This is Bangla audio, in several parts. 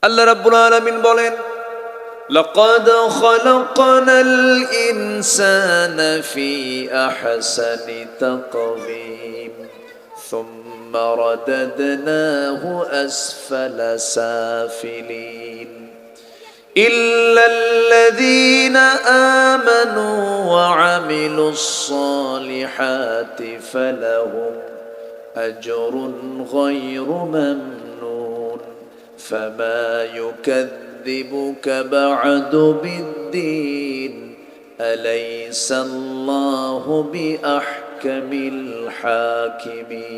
আল্লাহ রাব্বুল আলামিন বলেন, লাকাদ খালাকনাল ইনসানা ফি আহসানি তাকওয়িম সুম্মা রাদাদনাহু আসফালা সাফিলিন ইল্লাল্লাযীনা আমানু ওয়া আমিলুস সালিহাতি ফালাহুম আজরুন গায়রু মামনুন ফামা يكذبك بعد بالدين أليس الله بأحكم الحاكمين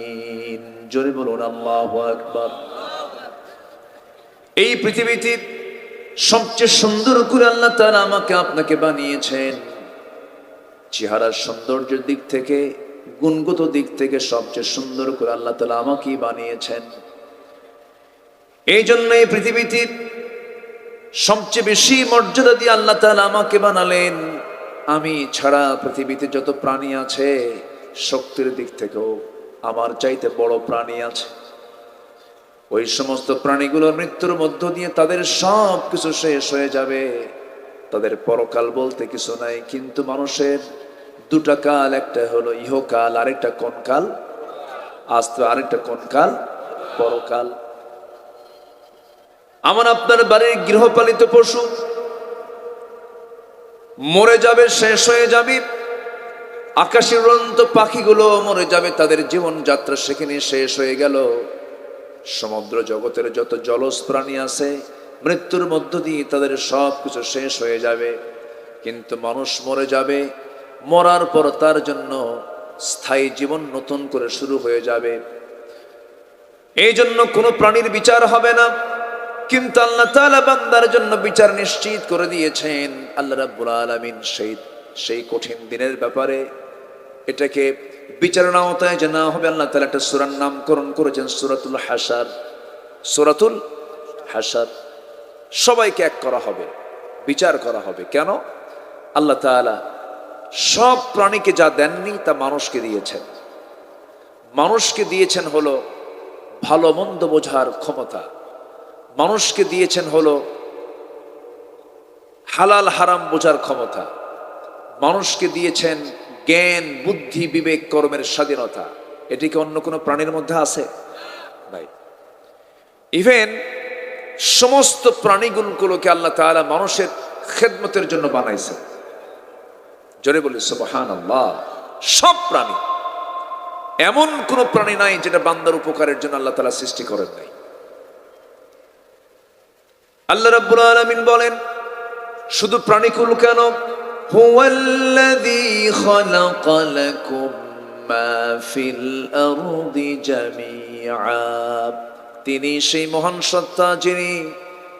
জোরে বলুন আল্লাহু আকবার। এই পৃথিবীতে সবচেয়ে সুন্দর করে আল্লাহ তাআলা আমাকে আপনাকে বানিয়েছেন। চেহারার সৌন্দর্যের দিক থেকে, গুণগত দিক থেকে সবচেয়ে সুন্দর করে আল্লাহ তাআলা আমাকেই বানিয়েছেন। এই জন্য এই পৃথিবীতে সবচেয়ে বেশি মর্যাদা দিয়ে আল্লাহ তাআলা আমাকে বানালেন। আমি ছাড়া পৃথিবীতে যত প্রাণী আছে, শক্তির দিক থেকেও আমার চাইতে বড় প্রাণী আছে। ওই সমস্ত প্রাণীগুলোর মৃত্যুর মধ্য দিয়ে তাদের সব কিছু শেষ হয়ে যাবে, তাদের পরকাল বলতে কিছু নাই। কিন্তু মানুষের দুটা কাল, একটা হলো ইহকাল, আরেকটা কোন কাল? আরেকটা কোন কাল? পরকাল। আমার আপনার বাড়ির গৃহপালিত পশু মরে যাবে, শেষ হয়ে যাবে। আকাশের উড়ন্ত পাখিগুলো মরে যাবে, তাদের জীবনযাত্রা সেখানে শেষ হয়ে গেল। সমুদ্র জগতের যত জলজ প্রাণী আছে, মৃত্যুর মধ্য দিয়ে তাদের সব কিছু শেষ হয়ে যাবে। কিন্তু মানুষ মরে যাবে, মরার পর তার জন্য স্থায়ী জীবন নতুন করে শুরু হয়ে যাবে। এই জন্য কোনো প্রাণীর বিচার হবে না, কিন্তু আল্লাহ তাআলা বান্দার জন্য বিচার নিশ্চিত করে দিয়েছেন। আল্লাহ রাব্বুল আলামিন সেই কঠিন দিনের ব্যাপারে এটাকে বিচারের আওতায় যে না হবে, আল্লাহ তাআলা একটা সূরার নামকরণ করেছেন সূরাতুল হাশর। সূরাতুল হাশর, সবাইকে এক করা হবে, বিচার করা হবে। কেন? আল্লাহ তাআলা সব প্রাণীকে যা দেননি তা মানুষকে দিয়েছেন। মানুষকে দিয়েছেন হলো ভালো মন্দ বোঝার ক্ষমতা, মানুষকে দিয়েছেন হলো হালাল হারাম বোঝার ক্ষমতা, মানুষকে দিয়েছেন জ্ঞান, বুদ্ধি, বিবেক, কর্মের স্বাধীনতা। এটি কি অন্য কোনো প্রাণীর মধ্যে আছে? নাই। ইভেন সমস্ত প্রাণীগুলোকে আল্লাহ তাআলা মানুষের খেদমতের জন্য বানাইছেন। জোরে বলি সুবহানাল্লাহ। সব প্রাণী, এমন কোন প্রাণী নাই যেটা বান্দার উপকারের জন্য আল্লাহ তাআলা সৃষ্টি করেন নাই। আল্লাহ রাব্বুল আলামিন বলেন, শুধু প্রাণীকুল কেন, হুয়াল্লাযী খালাকা লাকুম মা ফিল আরদি জামিআ, তিনি সেই মহান সত্তা যিনি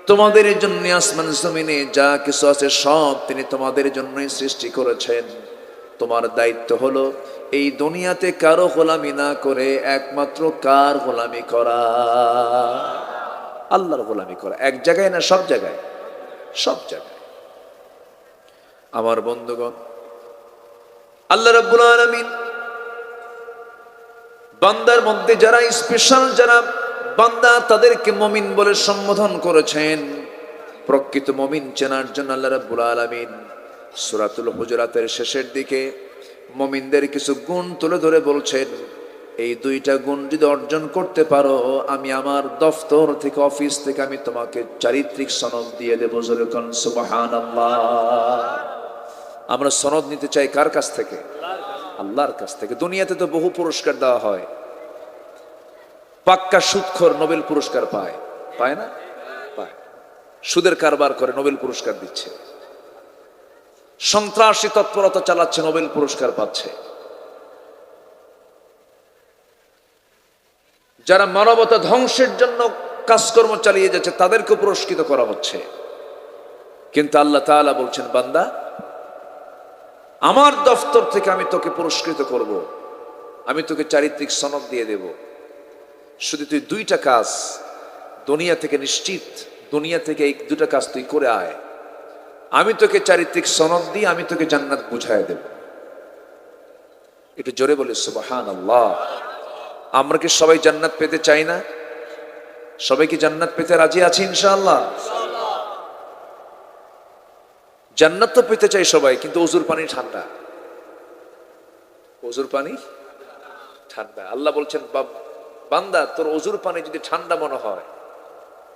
তোমাদের জন্য আসমান জমিনে যা কিছু আছে সব তিনি তোমাদের জন্যই সৃষ্টি করেছেন। তোমার দায়িত্ব হলো এই দুনিয়াতে কারো গোলামি না করে একমাত্র কার গোলামি করা? আল্লাহর গোলামি করা। এক জায়গায় না, সব জায়গায়? সব জায়গায়। আমার বন্ধুগণ, আল্লাহ রাব্বুল আলামিন বান্দার মধ্যে যারা স্পেশাল, যারা বান্দা, তাদেরকে মুমিন বলে সম্বোধন করেছেন। প্রকৃত মুমিন চেনার জন্য আল্লাহ রাব্বুল আলামিন সূরাতুল হুজুরাতের শেষের দিকে মুমিনদের কিছু গুণ তুলে ধরে বলছেন, এই দুইটা গুণ যদি অর্জন করতে পারো, আমি আমার দফতর থেকে, অফিস থেকে আমি তোমাকে চারিত্রিক সনদ দিয়ে দেবো। জোরে কোন সুবহানাল্লাহ। আমরা সনদ নিতে চাই কার কাছ থেকে? আল্লাহর কাছ থেকে। দুনিয়াতে তো বহু পুরস্কার দেওয়া হয়। পাক্কা সুদখোর নোবেল পুরস্কার পায়, পায় না? পায়। সুদের কারবার করে নোবেল পুরস্কার দিচ্ছে, সন্ত্রাসী তৎপরতা চালাচ্ছে, নোবেল পুরস্কার পাচ্ছে। যারা মানবতা ধ্বংসের জন্য কাজকর্ম চালিয়ে যাচ্ছে তাদেরকে পুরস্কৃত করা হচ্ছে। কিন্তু আল্লাহ তাআলা বলছেন, বান্দা, আমার দফতর থেকে আমি তোকে পুরস্কৃত করব, আমি তোকে চারিত্রিক সনদ দিয়ে দেব। শুধু তুই দুইটা কাজ দুনিয়া থেকে নিশ্চিত, দুনিয়া থেকে এই দুটা কাজ তুই করে আয়, আমি তোকে চারিত্রিক সনদ দিয়ে আমি তোকে জান্নাত বুঝায় দেব। একটু জোরে বলি সুবহানাল্লাহ। আমরা কি সবাই জান্নাত পেতে চাই না? সবাই কি জান্নাত পেতে রাজি আছে ইনশাআল্লাহ? জান্নাত তো পেতে চাই সবাই, কিন্তু ওজুর পানি ঠান্ডা। ওজুর পানি ঠান্ডা। আল্লাহ বলছেন, বান্দা তোর ওজুর পানি যদি ঠান্ডা মনে হয়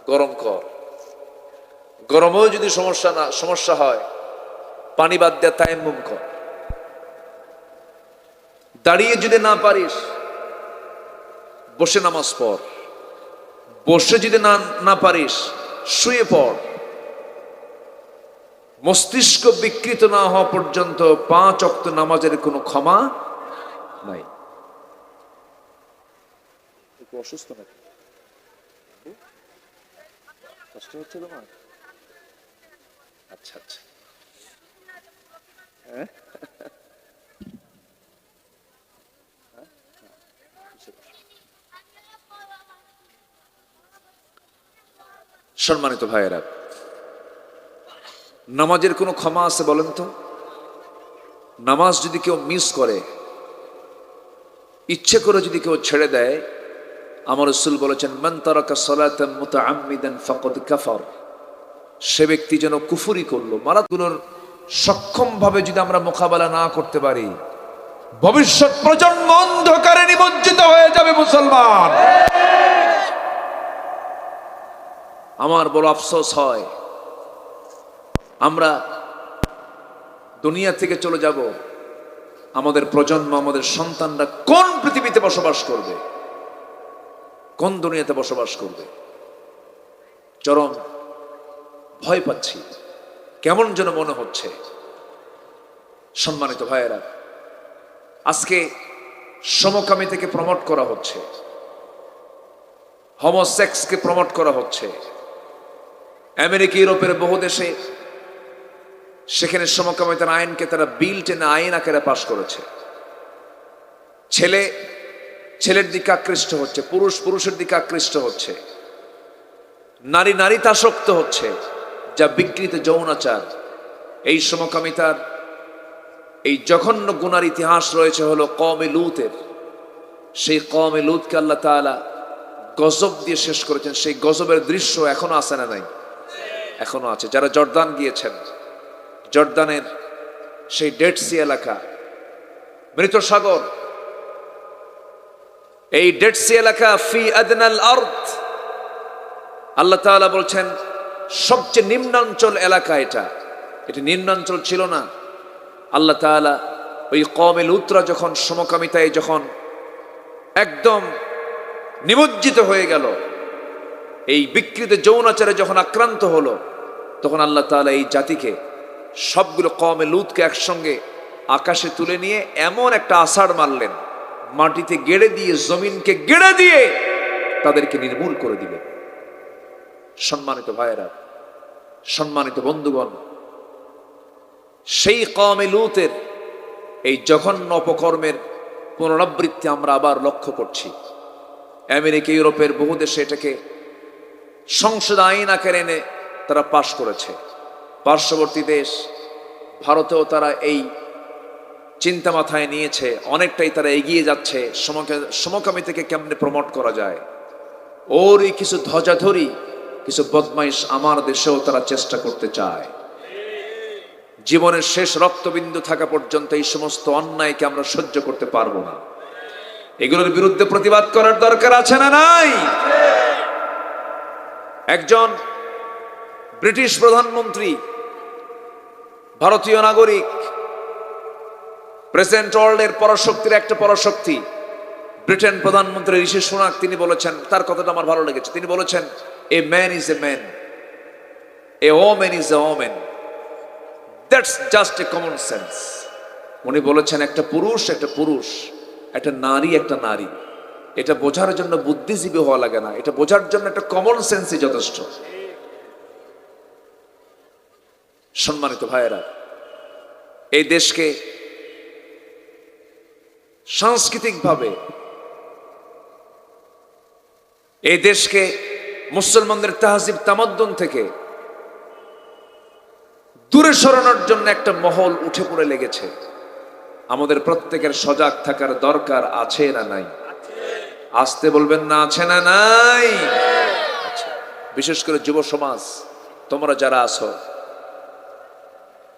গরম কর, গরমেও যদি সমস্যা হয় পানি বাদ দেয়া তায়াম্মুম কর। দাঁড়িয়ে যদি না পারিস বসে নামাজ পড়, বসে যদি না পারিস শুয়ে পড়। মস্তিষ্ক বিকৃত না হওয়া পর্যন্ত 5 ওয়াক্ত নামাজের কোনো ক্ষমা নাই। অসুস্থ নাকি? কষ্ট হচ্ছে তোমার? আচ্ছা আচ্ছা। সম্মানিত ভাইয়েরা, নামাজের কোনো ক্ষমা আছে বলেন তো? নামাজ যদি কেউ মিস করে, ইচ্ছে করে যদি কেউ ছেড়ে দেয়, আমার রাসূল বলেছেন, মান তারাকা সালাতান মুতাআম্মিদান ফাকাদ কাফার। সে ব্যক্তি যেন কুফরি করলো। মারাতগুলোর সক্ষম ভাবে যদি আমরা মোকাবেলা না করতে পারি, ভবিষ্যৎ প্রজন্ম অন্ধকারে নিমজ্জিত হয়ে যাবে মুসলমান। আমার বড় আফসোস হয়, আমরা দুনিয়া থেকে চলে যাব, আমাদের প্রজন্ম, আমাদের সন্তানরা কোন পৃথিবীতে বসবাস করবে, কোন দুনিয়াতে বসবাস করবে? চরম ভয় পাচ্ছি, কেমন যেন মনে হচ্ছে। সম্মানিত ভাইয়েরা, আজকে সমকামী থেকে প্রমোট করা হচ্ছে, হোমোসেক্সকে প্রমোট করা হচ্ছে। আমেরিকা, ইউরোপের বহু দেশে সেখানে সমকামিতার আইনকে তারা বিল টেনে আইন আকারে পাশ করেছে। ছেলে ছেলের দিকে আকৃষ্ট হচ্ছে, পুরুষ পুরুষের দিকে আকৃষ্ট হচ্ছে, নারী নারীতে আসক্ত হচ্ছে, যা বিকৃত যৌনাচার। এই সমকামিতার এই জঘন্য গুনার ইতিহাস রয়েছে হলো কওমে লূতের। সেই কওমে লূতকে আল্লাহ তাআলা গজব দিয়ে শেষ করেছেন। সেই গজবের দৃশ্য এখনো আছে না নাই? এখনো আছে। যারা জর্দান গিয়েছেন, জর্দানের সেই ডেড সি এলাকা, মৃত সাগর, এই ডেড সি এলাকা ফি আদনাল আরদ, আল্লাহ তাআলা বলছেন সবচেয়ে নিম্নাঞ্চল এলাকা এটা। এটা নিম্নাঞ্চল ছিল না। আল্লাহ তাআলা ওই কওমে লূতরা যখন সমকামিতায় যখন একদম নিমজ্জিত হয়ে গেল, এই বিকৃত যৌনাচারে যখন আক্রান্ত হলো, তখন আল্লাহ তাআলা এই জাতিকে, সবগুলো কওমে লূতকে একসঙ্গে আকাশে তুলে নিয়ে এমন একটা আছাড় মারলেন, মাটিতে গেড়ে দিয়ে, জমিনকে গেড়ে দিয়ে তাদেরকে নির্মূল করে দিলেন। সম্মানিত ভাইয়েরা, সম্মানিত বন্ধুগণ, সেই কওমে লূতের এই জঘন্য অপকর্মের পুনরাবৃত্তি আমরা আবার লক্ষ্য করছি। আমেরিকা, ইউরোপের বহু দেশে এটাকে সংসদ আইন আকারে এনে তারা পাশ করেছে। পার্শ্ববর্তী দেশ ভারতেও তারা এই চিন্তা মাথায় নিয়েছে, অনেকটাই তারা এগিয়ে যাচ্ছে। সমকামিতাকে কেমনে প্রমোট করা যায়, ওরই কিছু ধ্বজাধরি, কিছু বদমাইশ আমার দেশেও তারা চেষ্টা করতে চায়। জীবনের শেষ রক্তবিন্দু থাকা পর্যন্ত এই সমস্ত অন্যায়কে আমরা সহ্য করতে পারবো না। এগুলোর বিরুদ্ধে প্রতিবাদ করার দরকার আছে না নাই? একজন ব্রিটিশ প্রধানমন্ত্রী, ভারতীয় নাগরিক, প্রেসিডেন্ট ওয়ার্ল্ডের পরাশক্তির একটা পরাশক্তি, ব্রিটেন প্রধানমন্ত্রী ঋষি সুনাক, তিনি বলেছেন, তার কথাটা আমার ভালো লেগেছে। তিনি বলেছেন, a man is a man, a woman is a woman, that's just a common sense. উনি বলেছেন, একটা পুরুষ একটা পুরুষ, একটা নারী একটা নারী। এটা বোঝার জন্য বুদ্ধিজীবী হওয়া লাগে না, এটা বোঝার জন্য একটা কমন সেন্সই যথেষ্ট। সম্মানিত ভাইয়েরা, এই দেশকে সাংস্কৃতিকভাবে, এই দেশকে মুসলমানদের তাহজিব তামাদ্দুন থেকে দূরে সরানোর জন্য একটা মহল উঠে পড়ে লেগেছে। আমাদের প্রত্যেকের সজাগ থাকার দরকার আছে না নাই? আসতে বলবেন না, আছে না নাই? বিশেষ করে যুব সমাজ, তোমরা যারা আছো,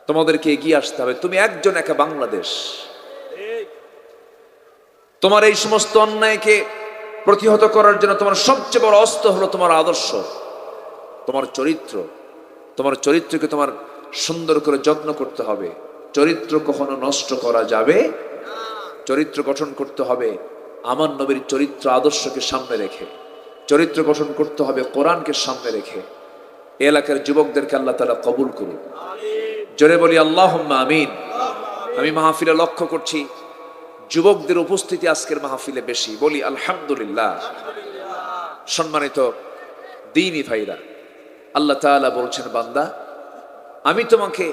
তোমাদেরকে এগিয়ে আসতে হবে। তুমি একজন, একা বাংলাদেশ। তোমার এই সমস্ত অন্যায়কে প্রতিহত করার জন্য তোমার সবচেয়ে বড় অস্ত্র হলো তোমার আদর্শ, তোমার চরিত্র। তোমার চরিত্রকে তোমার সুন্দর করে যত্ন করতে হবে। চরিত্র কখনো নষ্ট করা যাবে। চরিত্র গঠন করতে হবে আমার নবীর চরিত্র আদর্শকে সামনে রেখে, চরিত্র গঠন করতে হবে কোরআনকে সামনে রেখে। এলাকার যুবকদেরকে আল্লাহ তাআলা কবুল করুন। জোরে বলি আল্লাহুম্মা আমিন। আমি মাহফিলে লক্ষ্য করছি যুবকদের উপস্থিতি আজকের মাহফিলে বেশি, বলি আলহামদুলিল্লাহ। সম্মানিত দ্বীনি ভাইরা, আল্লাহ তাআলা বলছেন, বান্দা আমি তোমাকে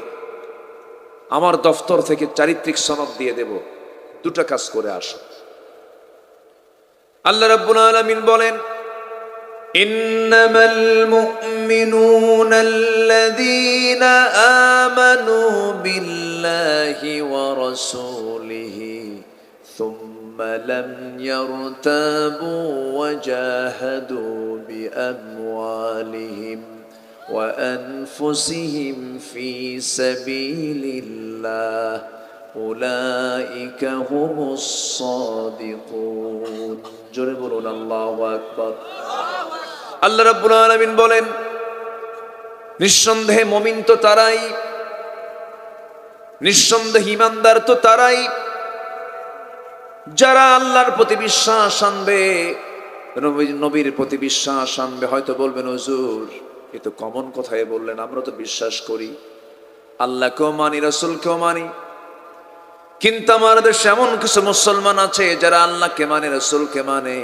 আমার দফতর থেকে চারিত্রিক সনদ দিয়ে দেব, দুটা কাজ করে আসো। আল্লাহ রাব্বুল আলামিন বলেন, ইন্নামাল মুমিনুনা আল্লাযীনা আমানু বিল্লাহি ওয়া রাসূলিহি সুম্মা লাম ইয়ারতাবু ওয়া জাহাদু বিআমওয়ালিহিম ওয়া আনফুসিহিম ফি সাবিলিল্লাহ উলাইকা হুমুস সাদিকুন। জোরে বলুন আল্লাহু আকবার। আল্লাহ রাব্বুল আলামিন বলেন, নিঃসন্দেহে মুমিন তো তারাই, নিঃসন্দেহে ঈমানদার তো তারাই যারা আল্লাহর প্রতি বিশ্বাস আনবে, নবীর প্রতি বিশ্বাস আনবে। হয়তো বলবেন, হুজুর এ তো কমন কথাই বললেন, আমরা তো বিশ্বাস করি, আল্লাহকেও মানি, রাসূলকেও মানি, কিন্তু আমাদের দেশে এমন কিছু মুসলমান আছে যারা আল্লাহকে মানে, রাসূলকে মানে,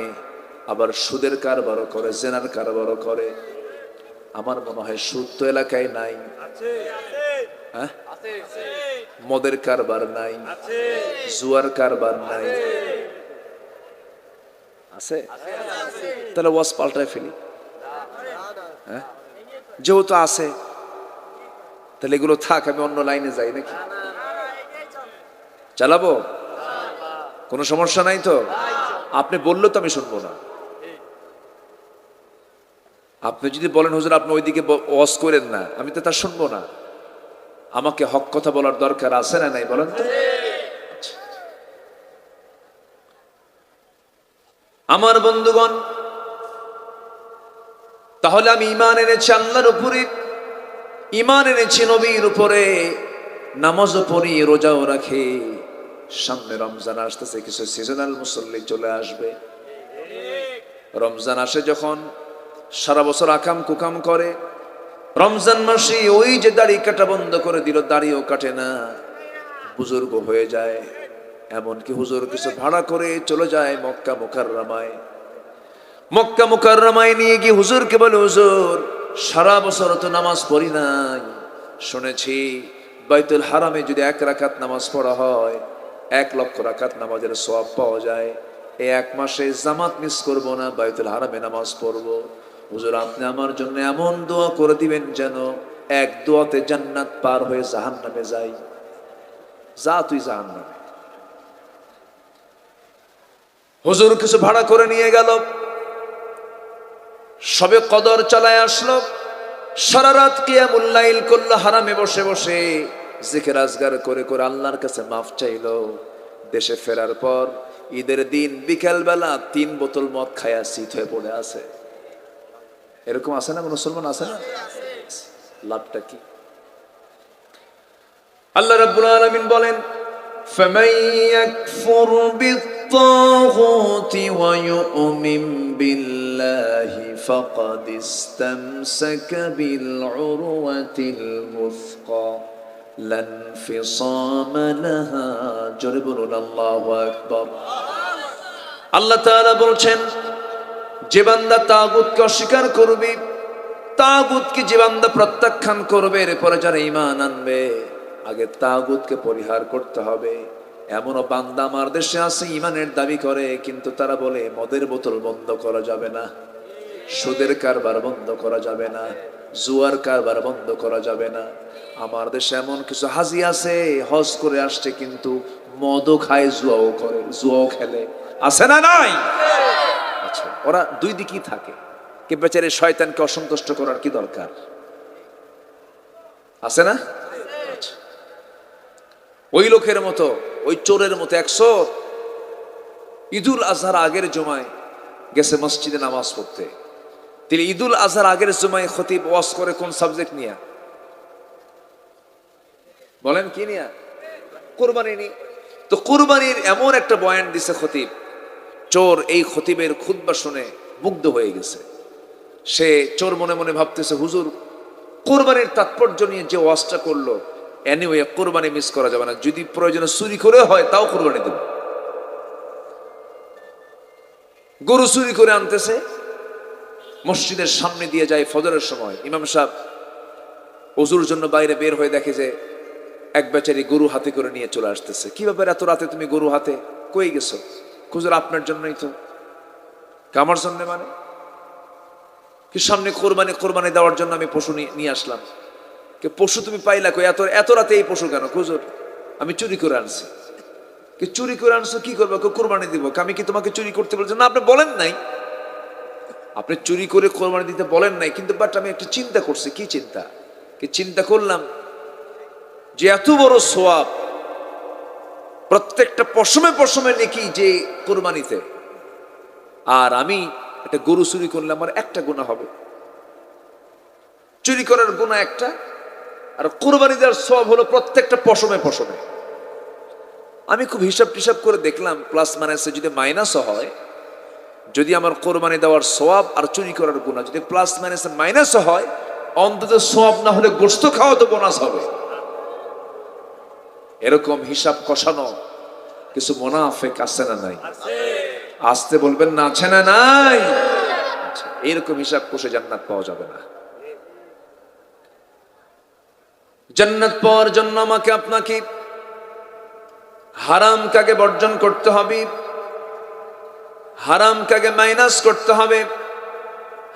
আবার সুদের কারবারও করে, জেনার কারবারও করে। আমার মনে হয় সুদ তো এলাকায় নাই, হ্যাঁ? মদের কারবার নাই, জুয়ার কারবার নাই, আছে? তাহলে ওয়াজ পাল্টায় ফেলি, হ্যাঁ? যেহেতু আছে তাহলে এগুলো থাক, আমি অন্য লাইনে যাই নাকি? চালাবো? কোনো সমস্যা নাই তো? আপনি বললে তো আমি শুনবো না। আপনি যদি বলেন, হুজুর আপনি ওইদিকে ওয়াজ করেন না, আমি তো তা শুনবো না। আমাকে হক কথা বলার দরকার আছে না নাই বলেন তো? আমার বন্ধুগণ, তাহলে আমি ঈমান এনেছি আল্লাহর উপরে, ঈমান এনেছি নবীর উপরে, নামাজও পড়ি, রোজাও রাখি। সামনে রমজান আসতেছে, কিছু সিজনাল মুসল্লি চলে আসবে। রমজান আসে যখন, সারা বছর আকাম কুকাম করে, রমজান মাসে ওই যে দাড়ি কাটা বন্ধ করে দিল, দাড়িও কাটে না, বুজুর্গ হয়ে যায়। এমনকি হুজুর কিছু ভাড়া করে চলে যায় মক্কা মুকাররমায়। মক্কা মুকাররমায় নিয়ে গিয়ে হুজুরকে বলে, হুজুর সারা বছর তো নামাজ পড়ি নাই, শুনেছি বাইতুল হারামে যদি 1 রাকাত নামাজ পড়া হয় 1 লক্ষ রাকাত নামাজের সওয়াব পাওয়া যায়। এই 1 মাসে জামাত মিস করব না, বাইতুল হারামে নামাজ পড়ব। হুজুর আপনি আমার জন্য এমন দোয়া করে দিবেন যেন এক দোয়াতে জান্নাত পার হয়ে জাহান্নামে যাই। যা তুই জাহান্নামে। হুজুর কিছু ভাড়া করে নিয়ে গেল, সবে কদর চালায় আসলো, সারা রাত কিয়ামুল লাইল করলো, হারামে বসে বসে জিকির আজগার করে করে আল্লাহর কাছে মাফ চাইলো। দেশে ফেরার পর ঈদের দিন বিকেল বেলা 3 বোতল মদ খায়া শীত হয়ে পড়ে আছে। এরকম আছে না মুসলমান? আছে না? লাভটা কি? আল্লাহ রাব্বুল আলামিন বলেন, ফামান ইয়াকফুর বিত-তাগুতি ওয়া ইউমিন বিল্লাহি ফাকাদ ইসতামসাকা বিল উরওয়াতিল মুসকা লা ইনফিসামা লাহা। জোরে বলুন আল্লাহু আকবার। আল্লাহ তাআলা বলছেন, যে বান্দা তাগুতকে অস্বীকার করবে, তাগুতকে যে বান্দা প্রত্যাখ্যান করবে, এরপরে যারা ঈমান আনবে, আগে তাগুতকে পরিহার করতে হবে। এমনও বান্দা আমার দেশে আছে, ঈমানের দাবি করে, কিন্তু তারা বলে মদের বোতল বন্ধ করা যাবে না, সুদের কারবার বন্ধ করা যাবে না, জুয়ার কারবার বন্ধ করা যাবে না। আমার দেশে এমন কিছু হাজি আছে, হজ করে আসছে কিন্তু মদও খায়, জুয়াও করে, জুয়াও খেলে। আছে না নাই? আচ্ছা, ওরা দুই দিকেই থাকে। কে বেচারে শয়তানকে অসন্তুষ্ট করার কি দরকার আছে না? আচ্ছা। ওই লোকের মতো, ওই চোরের মতো 100 ঈদুল আজহার আগের জুমায় গেছে মসজিদে নামাজ পড়তে। তিনি ঈদুল আজহার আগের জুমায় খতিব ওয়াজ করে কোন সাবজেক্ট নিয়ে বলেন? কি নিয়ে? কুরবানি নিয়ে। তো কুরবানির এমন একটা বয়ান দিছে খতিব, চোর এই খতিবের খুতবা শুনে মুগ্ধ হয়ে গেছে। সে চোর মনে মনে ভাবতেছে, হুজুর কুরবানির তাৎপর্য নিয়ে যে ওয়াজটা করলো, এনিওয়ে কুরবানি মিস করা যাবে না, যদি প্রয়োজনে চুরি করে হয় তাও কুরবানি দেব। গরু চুরি করে আনতেছে, মসজিদের সামনে দিয়ে যায় ফজরের সময়। ইমাম সাহেব ওযুর জন্য বাইরে বের হয়ে দেখে যে এক বেচারি গরু হাতে করে নিয়ে চলে আসতেছে। কি ব্যাপার, এত রাতে তুমি গরু হাতে কই গেছো? হুজুর আপনার জন্যই তো। আমার জন্য মানে কি? সামনে কোরবানি দেওয়ার জন্য আমি পশু নিয়ে আসলাম। কে পশু তুমি পাইলা কই? এত রাতে এই পশু কেন? হুজুর আমি চুরি করে আনছি। কি চুরি করে আনছো? কি করবো? কোরবানি দিব। আমি কি তোমাকে চুরি করতে বলছি? না, আপনি বলেন নাই, আপনি চুরি করে কোরবানি দিতে বলেন নাই, কিন্তু বাট আমি একটা চিন্তা করছি। কি চিন্তা? কি চিন্তা করলাম যে এত বড় সোয়াব, প্রত্যেকটা পশমে পশমে নাকি যে কোরবানিতে, আর আমি একটা গরু চুরি করলে আমার একটা গুনাহ হবে। চুরি করার গুনাহ একটা, আর কোরবানি দেওয়ার সোয়াব হলো প্রত্যেকটা পশমে পশমে। আমি খুব হিসাব টিসাব করে দেখলাম, প্লাস মাইনাসে যদি মাইনাসও হয়, যদি আমার কোরবানি দেওয়ার সোয়াব আর চুরি করার গুনাহ যদি প্লাস মাইনাসে মাইনাসও হয়, অন্তত সোয়াব না হলে গোশত খাওয়া তো বোনাস হবে। এরকম হিসাব কষানো কিছু মুনাফিক আছে না নাই? আসতে বলবেন না, আছে না নাই? এরকম হিসাব কষে জান্নাত পাওয়া যাবে না। জান্নাত পাওয়ার জন্য আমাকে আপনাকে হারাম কাকে বর্জন করতে হবে, হারাম কাকে মাইনাস করতে হবে।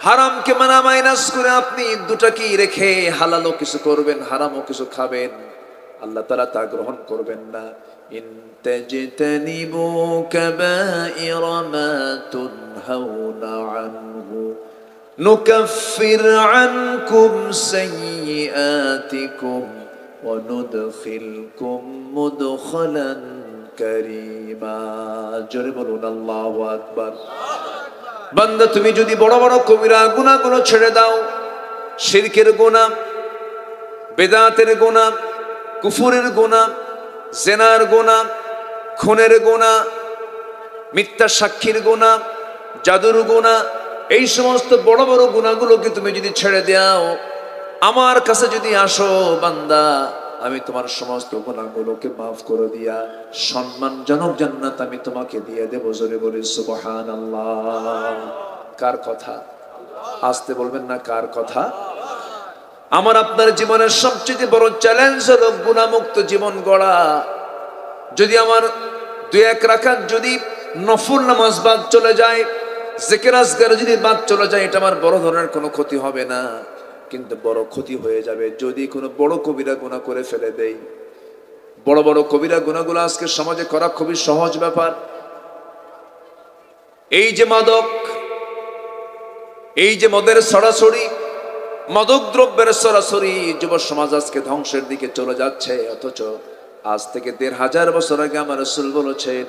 হারামকে মাইনাস করে আপনি দুটাকেই রেখে হালালও কিছু করবেন, হারামও কিছু খাবেন, আল্লাহ তাআলা তা গ্রহণ করবেন না। ইন তাজতানিবু কাবাইরা মা তুনহাউনা আনহু নুকাফির আনকুম সাইয়্যাতিকুম ওয়া নুদখিলকুম মুদখালান কারীমা। জোরে বলুন আল্লাহু আকবার। বান্দা তুমি যদি বড় বড় কবিরা গুনাহগুলো ছেড়ে দাও, শিরকের গুনাহ, বেদাতের গুনাহ, কুফুরের গুনাহ, জিনার গুনাহ, খুনের গুনাহ, মিথ্যা সাক্ষীর গুনাহ, জাদুর গুনাহ, এই সমস্ত বড় বড় গুনাহগুলোকে তুমি যদি ছেড়ে দাও, আমার কাছে যদি আসো বান্দা, আমি তোমার সমস্ত গুনাহগুলোকে মাফ করে দিয়া সম্মানজনক জান্নাত আমি তোমাকে দিয়ে দেব। জোরে বলি সুবহানাল্লাহ। কার কথা? আসতে বলবেন না, কার কথা? আমার আপনার জীবনের সবচেয়ে বড় চ্যালেঞ্জ হলো গুনাহমুক্ত জীবন গড়া। যদি আমার 2-1 রাকাত যদি নফল নামাজ বাদ চলে যায়, জিকির আজকার যদি বাদ চলে যায়, এটা আমার বড় ধরনের কোনো ক্ষতি হবে না, কিন্তু বড় ক্ষতি হয়ে যাবে যদি কোনো বড় কবিরা গুনাহ করে ফেলে দেই। বড় বড় কবিরা গুনাহগুলো আজকে সমাজে করা খুবই সহজ ব্যাপার। এই যে মাদক, এই যে মদের ছড়াছড়ি, মাদক দ্রব্যের ছড়াছড়ি, যুব সমাজ আজকে ধ্বংসের দিকে চলে যাচ্ছে। অথচ আজ থেকে 1500 বছর আগে আমার রাসূল বলেছেন,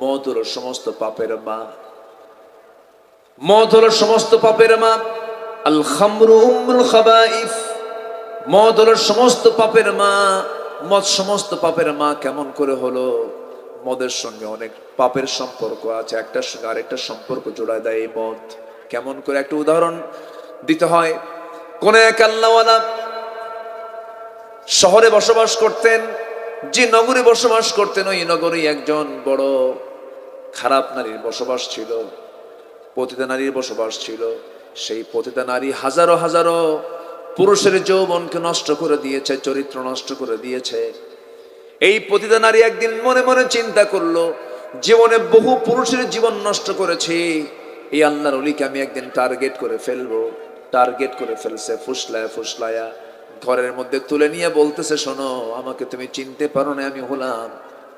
মদ হলো সমস্ত পাপের মা। মদ হলো সমস্ত পাপের মা। আল খামরু উম্মুল খাবাইস। মদ হলো সমস্ত পাপের মা। মদ সমস্ত পাপের মা কেমন করে হলো? মদের সঙ্গে অনেক পাপের সম্পর্ক আছে, একটার সঙ্গে আরেকটা সম্পর্ক জোড়ায় দেয় এই মদ। কেমন করে? একটা উদাহরণ দিতে হয়। কোন এক আল্লাহওয়ালা শহরে বসবাস করতেন, যে নগরে বসবাস করতেন, ওই নগরে একজন বড় খারাপ নারীর বসবাস ছিল, পতিতা নারীর বসবাস ছিল। সেই পতিতা নারী হাজারো হাজারো পুরুষের যৌবনকে নষ্ট করে দিয়েছে, চরিত্র নষ্ট করে দিয়েছে। এই পতিতা নারী একদিন মনে মনে চিন্তা করলো, জীবনে বহু পুরুষের জীবন নষ্ট করেছি, এই আল্লাহর ওলিকে আমি একদিন টার্গেট করে ফেলবো। টার্গেট করে ফেলছে, ফুসলায়া ফুসলায়া ঘরের মধ্যে তুলে নিয়ে বলতেছে, শোনো, আমাকে তুমি চিনতে পারো না, আমি হলাম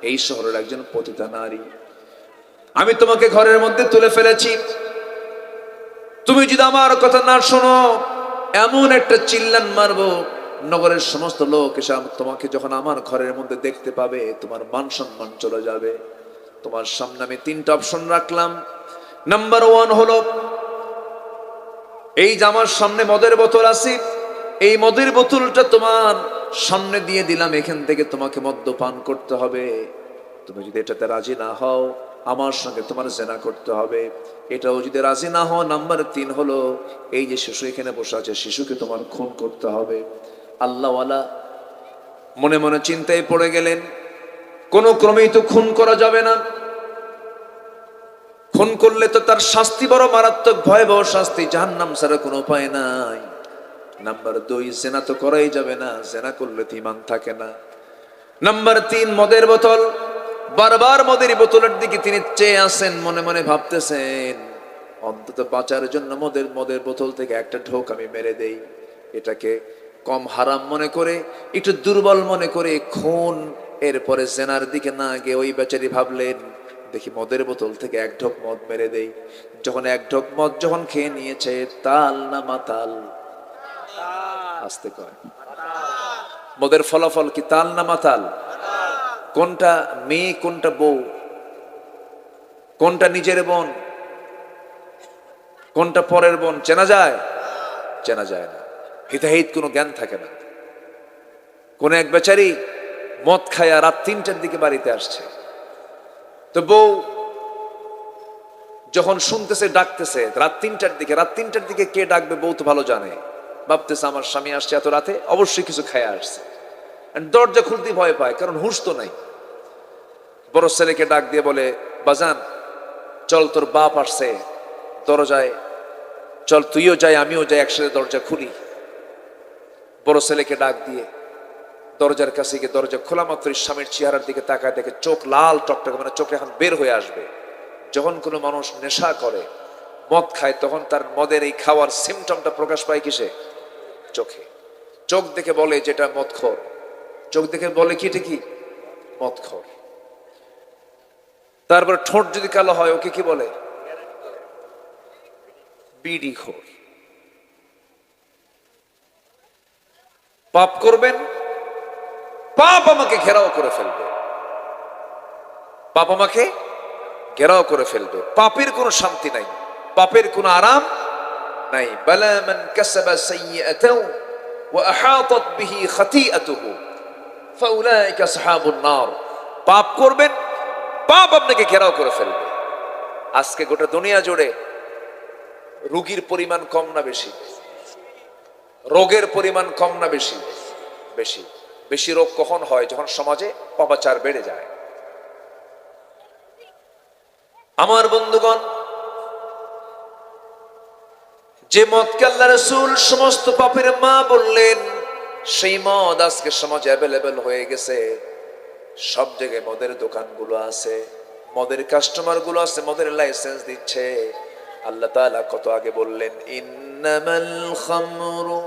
এই শহরের একজন পতিতা নারী। আমি তোমাকে ঘরের মধ্যে তুলে ফেলেছি, তুমি যদি আমার কথা না শোনো, এমন একটা চিল্লান মারবো, নগরের সমস্ত লোক এসে তোমাকে যখন আমার ঘরের মধ্যে দেখতে পাবে, তোমার মান সম্মান চলে যাবে। তোমার সামনে আমি 3টা অপশন রাখলাম। নাম্বার 1 হলো, এই যে আমার সামনে মদের বোতল আছে, এই মদের বোতলটা তোমার সামনে দিয়ে দিলাম, এখান থেকে তোমাকে মদ্যপান করতে হবে। তুমি যদি এটাতে রাজি না হও, আমার সঙ্গে তোমার জেনা করতে হবে। এটাও যদি রাজি না হও, নাম্বার 3 হলো, এই যে শিশু এখানে বসে আছে, শিশুকে তোমার খুন করতে হবে। আল্লাহওয়ালা মনে মনে চিন্তায় পড়ে গেলেন, কোনো ক্রমেই তো খুন করা যাবে না। খুন করলে তো তার শাস্তি বড় মারাত্মক, ভয়াবহ শাস্তি, জাহান্নাম ছাড়া কোনো উপায় নাই। নাম্বার 2, জেনা তো করাই যাবে না, জেনা করলে তো ঈমান থাকে না। নাম্বার 3, মদের বোতল। বারবার মদের বোতলের দিকে তিনি চেয়ে আছেন, মনে মনে ভাবতেছেন, অন্তত বাঁচার জন্য মদের বোতল থেকে একটা ঢোক আমি মেরে দেই। এটাকে কম হারাম মনে করে, একটু দুর্বল মনে করে খুন, এরপরে জেনার দিকে না গিয়ে ওই বেচারি ভাবলেন, দেখি মদের বোতল থেকে এক ঢোক মদ মেরে দেই। যখন এক ঢোক মদ যখন খেয়ে নিয়েছে, তাল না মাতাল? আসতে কয়, মদের ফলাফল কি তাল না মাতাল? কোনটা মেয়ে, কোনটা বউ, কোনটা নিজের বোন, কোনটা পরের বোন চেনা যায়? চেনা যায় না। হিতাহিত কোনো জ্ঞান থাকে না। কোন এক বেচারি মদ খায়া রাত 3টার দিকে বাড়িতে আসছে, তো বউ যখন শুনতেছে ডাকতেছে রাত 3টার দিকে কে ডাকবে বউ তো ভালো জানে। ভাবতেছে আমার স্বামী আসছে এত রাতে, অবশ্যই কিছু খায়া আসছে। দরজা খুলতে ভয় পায়, কারণ হুঁশ তো নাই। বড় ছেলেকে ডাক দিয়ে বলে, বাজান চল, তোর বাপ আসছে দরজায়, চল তুইও যাই আমিও যাই, একসাথে দরজা খুলি। বড় ছেলেকে ডাক দিয়ে দরজার কাছে গিয়ে দরজা খোলা মাত্র স্বামীর চেহারার দিকে তাকায়, দেখে চোখ লাল টকটকে, মানে চোখ এখন বের হয়ে আসবে। যখন কোনো মানুষ নেশা করে, মদ খায়, তখন তার মদের এই খাওয়ার সিমটমটা প্রকাশ পায় কিসে? চোখে। চোখ দেখে বলে যেটা মদখোর, চোখ দেখে বলে কি এটা কি মদখোর। তারপর ঠোঁট যদি কালো হয়, ওকে কি বলে? বিড়িখোর। পাপ করবেন, পাপ আমাকে ঘেরাও করে ফেলবে, পাপ আমাকে ঘেরাও করে ফেলবে। পাপের কোনো শান্তি নাই, পাপের কোনো আরাম নাই। বালা মান কাসাবা সাইয়্যাতাও ওয়া আহাতাত বিহি খাতিআতুহু ফাউলাইকা আসহাবুন নার। পাপ করবেন, পাপ আপনাকে ঘেরাও করে ফেলবে। আজকে গোটা দুনিয়া জুড়ে রোগীর পরিমাণ কম না বেশি? রোগের পরিমাণ কম না বেশি? বেশি। বেশি রোগ কখন হয়? যখন সমাজে পাপাচার বেড়ে যায়। আমার বন্ধুগণ, যে মদকে আল্লাহ রাসূল সমস্ত পাপের মা বললেন, সেই মদ আজকে সমাজে অ্যাভেলেবেল হয়ে গেছে। সব জায়গায় মদের দোকানগুলো আছে, মদের কাস্টমার গুলো আছে, মদের লাইসেন্স দিচ্ছে। আল্লাহ তাআলা কত আগে বললেন, ইন্নামাল খামরু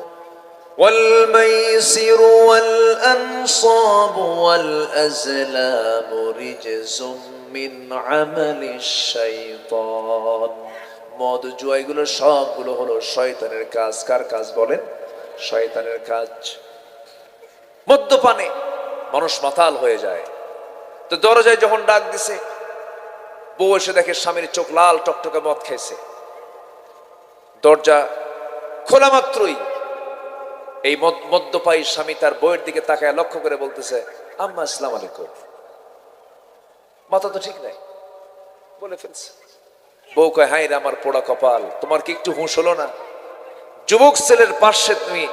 ওয়াল মাইসিরু ওয়াল আনসাবু ওয়াল আজলামু রিজসুম মিন আমালিশ শাইতান। মদ জুয়া এগুলো সবগুলো হলো শয়তানের কাজ। কার কাজ বলেন? শয়তানের কাজ। মদ্যপানে মানুষ মাতাল হয়ে যায়। তো দরজায় যখন ডাক দিছে, বউ এসে দেখে স্বামীর চোখ লাল টকটকে, মদ খাইছে। দরজা খোলা মাত্রই এই মদ্যপায়ী স্বামী তার বউয়ের দিকে তাকায় লক্ষ্য করে বলতেছে, আম্মা আসসালামু আলাইকুম। মাথা তো ঠিক নাই, বলে ফেলছে। বউ কয়, হাই রে আমার পোড়া কপাল, তোমার কি একটু হুঁশ হলো না? যুবক ছেলের পাশে তুমি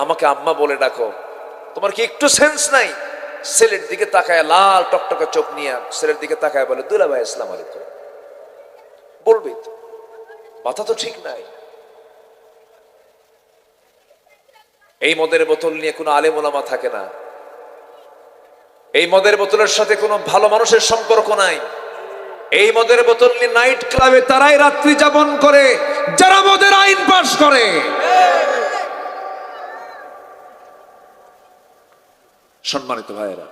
আমাকে আম্মা বলে ডাকো, তোমার কি একটু সেন্স নাই? ছেলের দিকে তাকায় লাল টকটকা চোখ নিয়ে ছেলের দিকে তাকায় বলে, দুলাভাই আসসালামু আলাইকুম। বলবি তো, মাথা তো ঠিক নাই। এই মদের বোতল নিয়ে কোনো আলেম ওলামা থাকে না। এই মদের বোতলের সাথে কোনো ভালো মানুষের সম্পর্ক নাই। এই মদের বোতল নিয়ে নাইট ক্লাবে তারাই রাত্রি যাপন করে যারা মদের আইন পাশ করে। সম্মানিত ভাইয়েরা,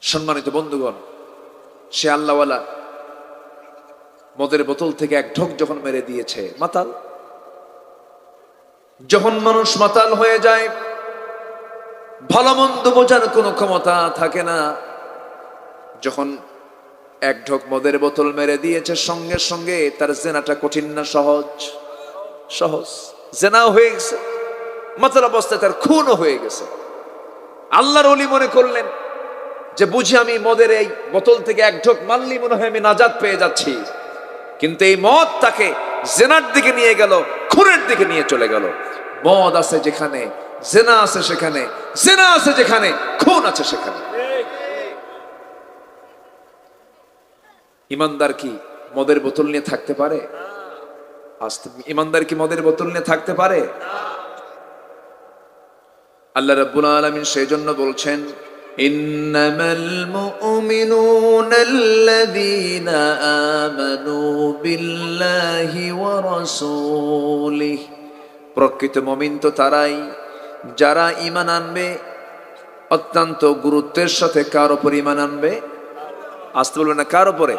সম্মানিত বন্ধুগণ, সে আল্লাহওয়ালা মদের বোতল থেকে এক ঢোক যখন মেরে দিয়েছে, মাতাল। যখন মানুষ মাতাল হয়ে যায়, ভালো মন্দ বোঝার কোনো ক্ষমতা থাকে না। যখন এক ঢোক মদের বোতল মেরে দিয়েছে, সঙ্গে সঙ্গে তার জেনাটা কঠিন না সহজ? সহজ। জেনাও হয়ে গেছে, মাতাল অবস্থায় তার খুনও হয়ে গেছে। আল্লাহর ওলি মনে করলেন যে বুঝি আমি মদের এই বোতল থেকে এক ঢোক মারলেই মনে হয় আমি নাজাত পেয়ে যাচ্ছি, কিন্তু এই মদ তাকে জেনার দিকে নিয়ে গেল, খুনের দিকে নিয়ে চলে গেল। মদ আছে যেখানে জেনা আছে সেখানে, জেনা আছে যেখানে খুন আছে সেখানে। ইমানদার কি মদের বোতল নিয়ে থাকতে পারে? ইমানদার কি মদের বোতল নিয়ে থাকতে পারে? আল্লাহ রাব্বুল আলামিন সেই জন্য বলছেন, ইন্নামাল মুমিনুনা আল্লাযীনা আমানু বিল্লাহি ওয়া রাসূলিহি, প্রকৃত মুমিন তো তারাই যারা ঈমান আনবে অত্যন্ত গুরুত্বের সাথে। কার উপর ঈমান আনবে? আসতে বলবেন না, কার উপরে?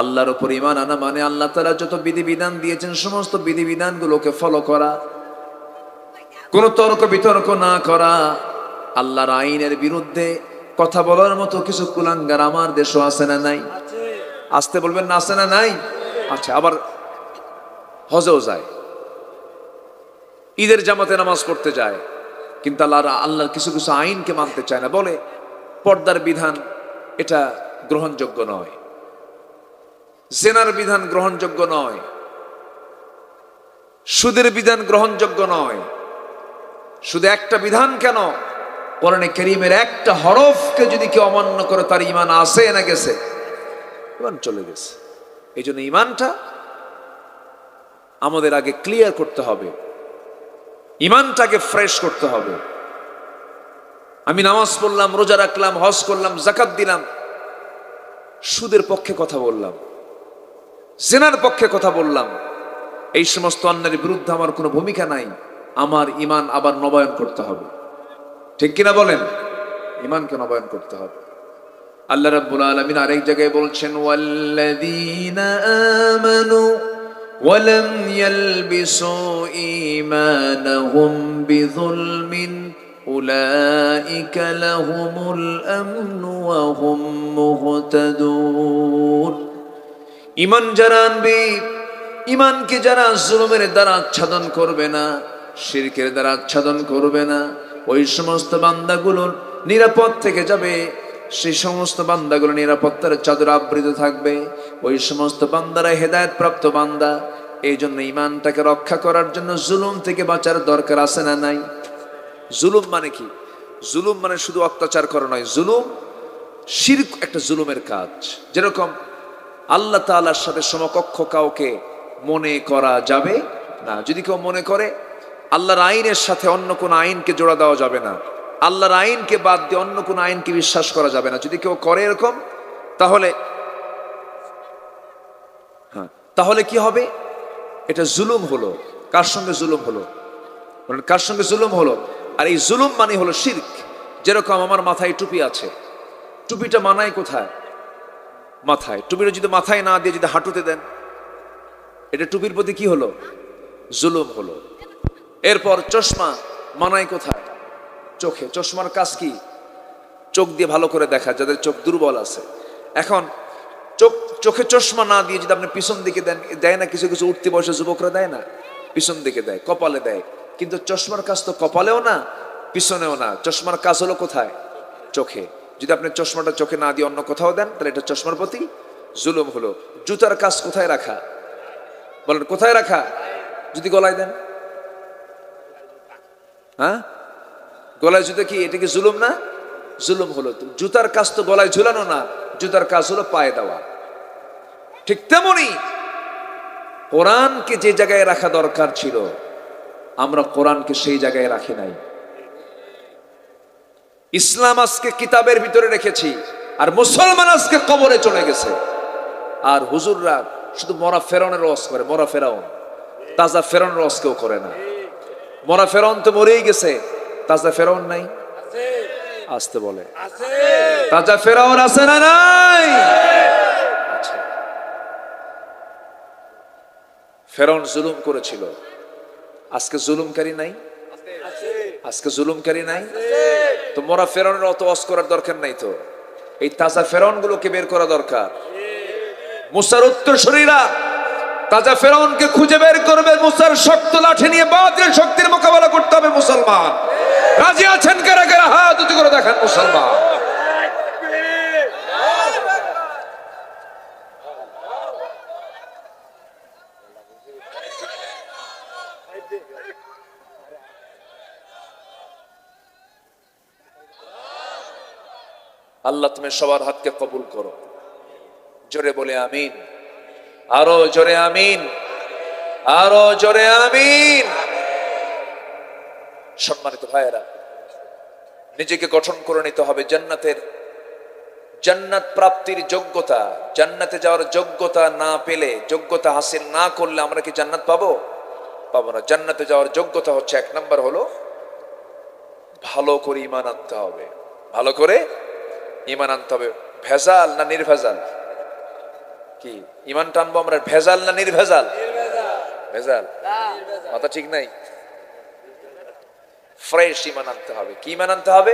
আল্লাহর উপর ঈমান আনা মানে আল্লাহ তাআলা যত বিধিবিধান দিয়েছেন সমস্ত বিধিবিধানগুলোকে ফলো করা, কোনো তর্ক বিতর্ক না করা। আল্লাহর আইনের বিরুদ্ধে কথা বলার মতো কিছু কুলাঙ্গার আমার দেশও আছে না নাই? আসতে বলবেন না, আছে না নাই? আচ্ছা, আবার হজেও যায়, ঈদের জামাতে নামাজ পড়তে যায়, কিন্তু আল্লাহর কিছু কিছু আইনকে মানতে চায় না। বলে পর্দার বিধান এটা গ্রহণযোগ্য নয়, জেনার বিধান গ্রহণযোগ্য নয়, সুদের বিধান গ্রহণযোগ্য নয়। শুধু একটা বিধান কেন, কোরআনে কারীমের একটা হরফকে যদি কেউ অমান্য করে তার ঈমান আছে না গেছে? ঈমান চলে গেছে। এই জন্য ঈমানটা আমাদের আগে ক্লিয়ার করতে হবে, ঈমানটাকে ফ্রেশ করতে হবে। আমি নামাজ পড়লাম, রোজা রাখলাম, হজ করলাম, যাকাত দিলাম, সুদের পক্ষে কথা বললাম, জেনার পক্ষে কথা বললাম, এই সমস্ত অন্যায়ের বিরুদ্ধে আমার কোনো ভূমিকা নাই। আমার ঈমান আবার নবায়ন করতে হবে, ঠিক কিনা বলেন? ঈমানকে নবায়ন করতে হবে। আল্লাহ রাব্বুল আলামিন আরেক জায়গায় বলছেন, ওয়াল্লাযীনা আমানু ওয়া লাম ইয়ালবিসু ঈমানাহুম বিযুলমিন উলাইকা লাহুমুল আমনু ওয়া হুম মুহতাদুন। ঈমান যারা আনবে, ঈমানকে যারা জুলুমের দ্বারা আচ্ছাদন করবে না, শিরকের দ্বারা আচ্ছাদন করবে না, ওই সমস্ত বান্দাগুলো নিরাপদ থেকে যাবে। সেই সমস্ত বান্দাগুলো নিরাপত্তার চাদরে আবৃত থাকবে। ওই সমস্ত বান্দারা হেদায়েত প্রাপ্ত বান্দা। এই জন্য ঈমানটাকে রক্ষা করার জন্য জুলুম থেকে বাঁচার দরকার আছে না নাই? জুলুম মানে কি? জুলুম মানে শুধু অত্যাচার করা নয়। জুলুম, শিরক একটা জুলুমের কাজ। যেরকম আল্লাহ তাআলার সাথে সমকক্ষ কাউকে মনে করা যাবে না। যদি কেউ মনে করে, আল্লাহর আইনের সাথে অন্য কোন আইনকে জোড়া দেওয়া যাবে না, আল্লাহর আইনকে বাদ দিয়ে অন্য কোন আইনকে বিশ্বাস করা যাবে না। যদি কেউ করে এরকম, তাহলে কি হবে? এটা জুলুম হলো। কার সঙ্গে জুলুম হলো? কার সঙ্গে জুলুম হলো? আর এই জুলুম মানে হলো শিরক। যেরকম আমার মাথায় টুপি আছে, টুপিটা মানায় কোথায়? মাথায়। টুপিটা যদি মাথায় না দিয়ে যদি হাঁটুতে দেন, এটা টুপির প্রতি কি হলো? জুলুম হলো। এরপর চশমা মানায় কোথায়? চোখে। চশমার কাজ কি? চোখ দিয়ে ভালো করে দেখা, যাদের চোখ দুর্বল আছে। এখন চোখে চশমা না দিয়ে যদি আপনি পিছন দিকে দেন, দেয় না কিছু কিছু উঠতি বয়সে যুবকরা, দেয় না? পিছন দিকে দেয়, কপালে দেয়। কিন্তু চশমার কাজ তো কপালেও না, পিছনেও না। চশমার কাজ হলো কোথায়? চোখে। যদি আপনি চশমাটা চোখে না দিয়ে অন্য কোথাও দেন, তাহলে এটা চশমার প্রতি জুলুম হলো। জুতার কাজ কোথায় রাখা? বলেন কোথায় রাখা? যদি গলায় দেন, হ্যাঁ, গলায় জুতো কি, এটা কি জুলুম না? জুলুম হলো। জুতার কাজ তো গলায় ঝুলানো না, জুতার কাজ হলো পায়ে দেওয়া। ঠিক তেমনি কোরআনকে যে জায়গায় রাখা দরকার ছিল, আমরা কোরআনকে সেই জায়গায় রাখি নাই। ইসলাম আজকে কিতাবের ভিতরে রেখেছি, আর মুসলমান আজকে কবরে চলে গেছে। আর হুজুররা শুধু মরা ফেরাউনের রস করে। মরা ফেরাউন, তাজা ফেরাউনের রস কেউ করে না। মরা ফেরাউন তো মরেই গেছে, তাজা ফেরাউন নাই। আসতে বলে, তাজা ফেরাউন আছে না নাই? আচ্ছা, ফেরাউন জুলুম করেছিল, আজকে জুলুমকারী নাই? আজকে জুলুমকারী নাই? তো মোরা ফেরাউনের অত ওয়াজ করার দরকার নাই, তো এই তাজা ফেরাউন গুলোকে বের করা দরকার। মুসার উত্তরসূরিরা তাজা ফেরাউনকে খুঁজে বের করবে, মুসার শক্ত লাঠি নিয়ে বাতিল শক্তির মোকাবেলা করতে হবে। মুসলমান রাজি আছেন? কারা কারা হাত উঁচু করে দেখান মুসলমান। আল্লাহ তুমি সবার হাতকে কবুল করো। জোরে বলে আমিন, আরো জোরে আমিন, আরো জোরে আমিন। সম্মানিত ভাইয়েরা, নিজেকে গঠন করে নিতে হবে জান্নাত প্রাপ্তির যোগ্যতা। জান্নাতে যাওয়ার যোগ্যতা না পেলে, যোগ্যতা হাসিল না করলে আমরা কি জান্নাত পাবো? পাবো না। জান্নাতে যাওয়ার যোগ্যতা হচ্ছে, এক নাম্বার হলো ভালো করে ঈমান আনতে হবে। ভালো করে ঈমান আনতে হবে। ভেজাল না নির্ভেজাল? কি ঈমান টানবো আমরা, ভেজাল না নির্ভেজাল? ভেজাল, মাথা ঠিক নাই। ফ্রেশ ঈমান আনতে হবে। কি ঈমান আনতে হবে?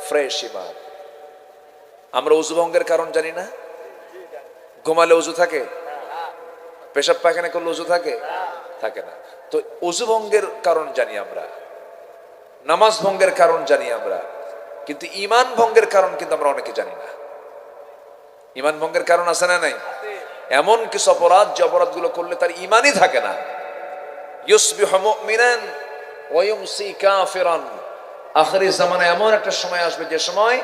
ফ্রেশ ঈমান। আমরা উযু ভঙ্গের কারণ জানি না? ঘুমালে উযু থাকে? পেশাব পায়খানা করলে উযু থাকে? থাকে না। তো উযু ভঙ্গের কারণ জানি আমরা, নামাজ ভঙ্গের কারণ জানি আমরা, কিন্তু ঈমান ভঙ্গের কারণ কিন্তু আমরা অনেকে জানি না। ঈমান ভঙ্গের কারণ আছে না নাই? এমন কিছু অপরাধ, যে অপরাধগুলো করলে তার ঈমানই থাকে না। ইউসবিহু মুমিনান ওয়া ইউমসি কাফিরান। আখিরি জামানায় এমন একটা সময় আসবে, যে সময়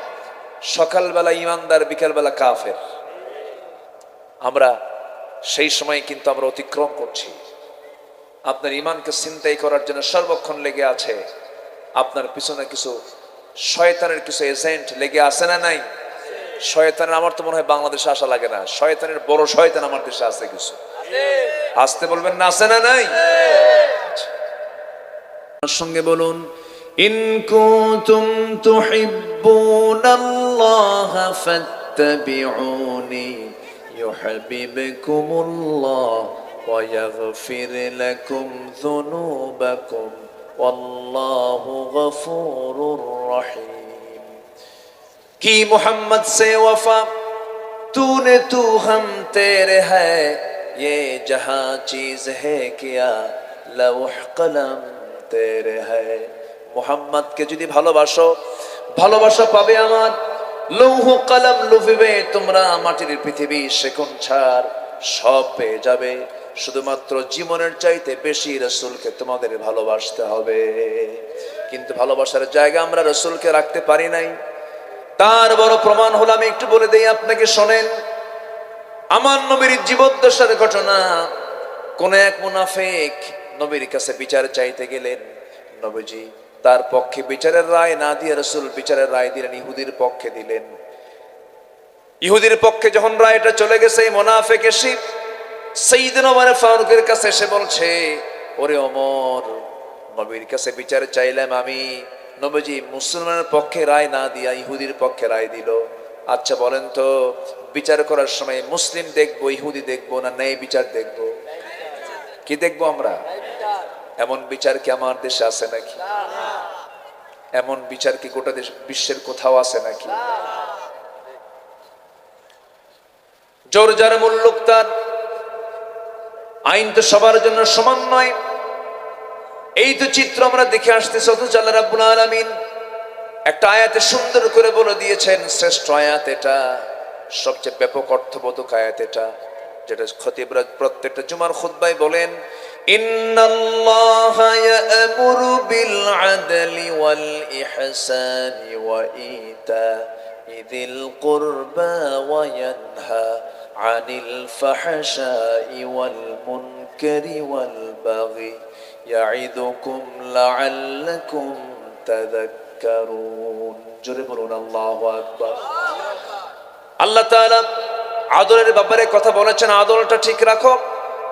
সকালবেলা ঈমানদার, বিকেলবেলা কাফের। আমরা সেই সময় কিন্তু আমরা অতিক্রম করছি। আপনার ঈমানকে ছিনতাই করার জন্য সর্বক্ষণ লেগে আছে আপনার পিছনে কিছু শয়তানের কিছু এজেন্ট লেগে আছে না নাই? শয়তানের, আমার তো মনে হয় বাংলাদেশে আসা লাগে না, শয়তানের বড় শয়তান আমার দেশে আছে কিছু। আসতে বলবেন না, আছে না নাই? সঙ্গে বলুন, ইন কুনতুম তুহিব্বুনাল্লাহ ফাত্তাবিউনি ইউহিব্বুকুমুল্লাহ ওয়া ইয়াগফির লাকুম যুনুবাকুম ওয়াল্লাহু গফুরুর রহিম। কি मोहम्मद से वफा तूने तू हम तेरे है, ये जहां चीज है क्या लौह कलम तेरे है। मोहम्मद के যদি ভালোবাসো, ভালোবাসা পাবে আমার। লৌহ কলম লুফিবে তোমরা, মাটির পৃথিবী সেকোন ছাড় সব পেয়ে যাবে। শুধুমাত্র জীবনের চাইতে বেশি রাসূলকে তোমাদের ভালোবাসতে হবে। কিন্তু ভালোবাসার জায়গা আমরা রাসূলকে রাখতে পারি নাই। তার বড় প্রমাণ হলো, আমি একটু বলে দেই আপনাকে, শোনেন। আমার নবীর জীবদ্দশার ঘটনা। কোন এক মুনাফিক নবীর কাছে বিচার চাইতে গেলেন। নবীজি তার পক্ষে বিচারের রায় না দিয়ে রাসূল বিচারের রায় দিলেন, ইহুদির পক্ষে দিলেন। ইহুদির পক্ষে যখন রায়টা চলে গেছে, এই মুনাফিক এসে সাইয়েদনা ওমর ফারুকের কাছে এসে বলছে, ওরে ওমর, নবীর কাছে বিচার চাইলাম আমি, নবীজি মুসলমানের পক্ষে রায় না দিয়া ইহুদির পক্ষে রায় দিল। আচ্ছা বলেন তো, বিচার করার সময় মুসলিম দেখবো, ইহুদি দেখবো, না ন্যায় বিচার দেখবো? কি দেখবো আমরা? এমন বিচার কি আমার দেশে আছে নাকি? এমন বিচার কি গোটা দেশ বিশ্বের কোথাও আছে নাকি? জোর যার মুল্লুক তার, আইন তো সবার জন্য সমান নয়। এই তো চিত্র আমরা দেখে আসতেছি। অথচ আল্লাহ রাব্বুল আলামিন একটা আয়াতে সুন্দর করে বলে দিয়েছেন, শ্রেষ্ঠ আয়াত এটা, সবচেয়ে ব্যাপক অর্থবোধক আয়াত এটা, যেটা খতিবরা প্রত্যেকটা জুমার খুতবায় বলেন, ইন্নাল্লাহা ইয়া'মুরু বিল আদলি ওয়াল ইহসানি ওয়া ইতা'যিল কুরবা ওয়া ইয়ানহা আনিল ফাহশাই ওয়াল মুনকারি ওয়াল বাগি ইয়া'iদুকুম লা'আল্লাকুম তাযাক্কারুন। জোরে বলুন আল্লাহু আকবার। আল্লাহ তাআলা আদলের ব্যাপারে কথা বলেছেন, আদলটা ঠিক রাখো।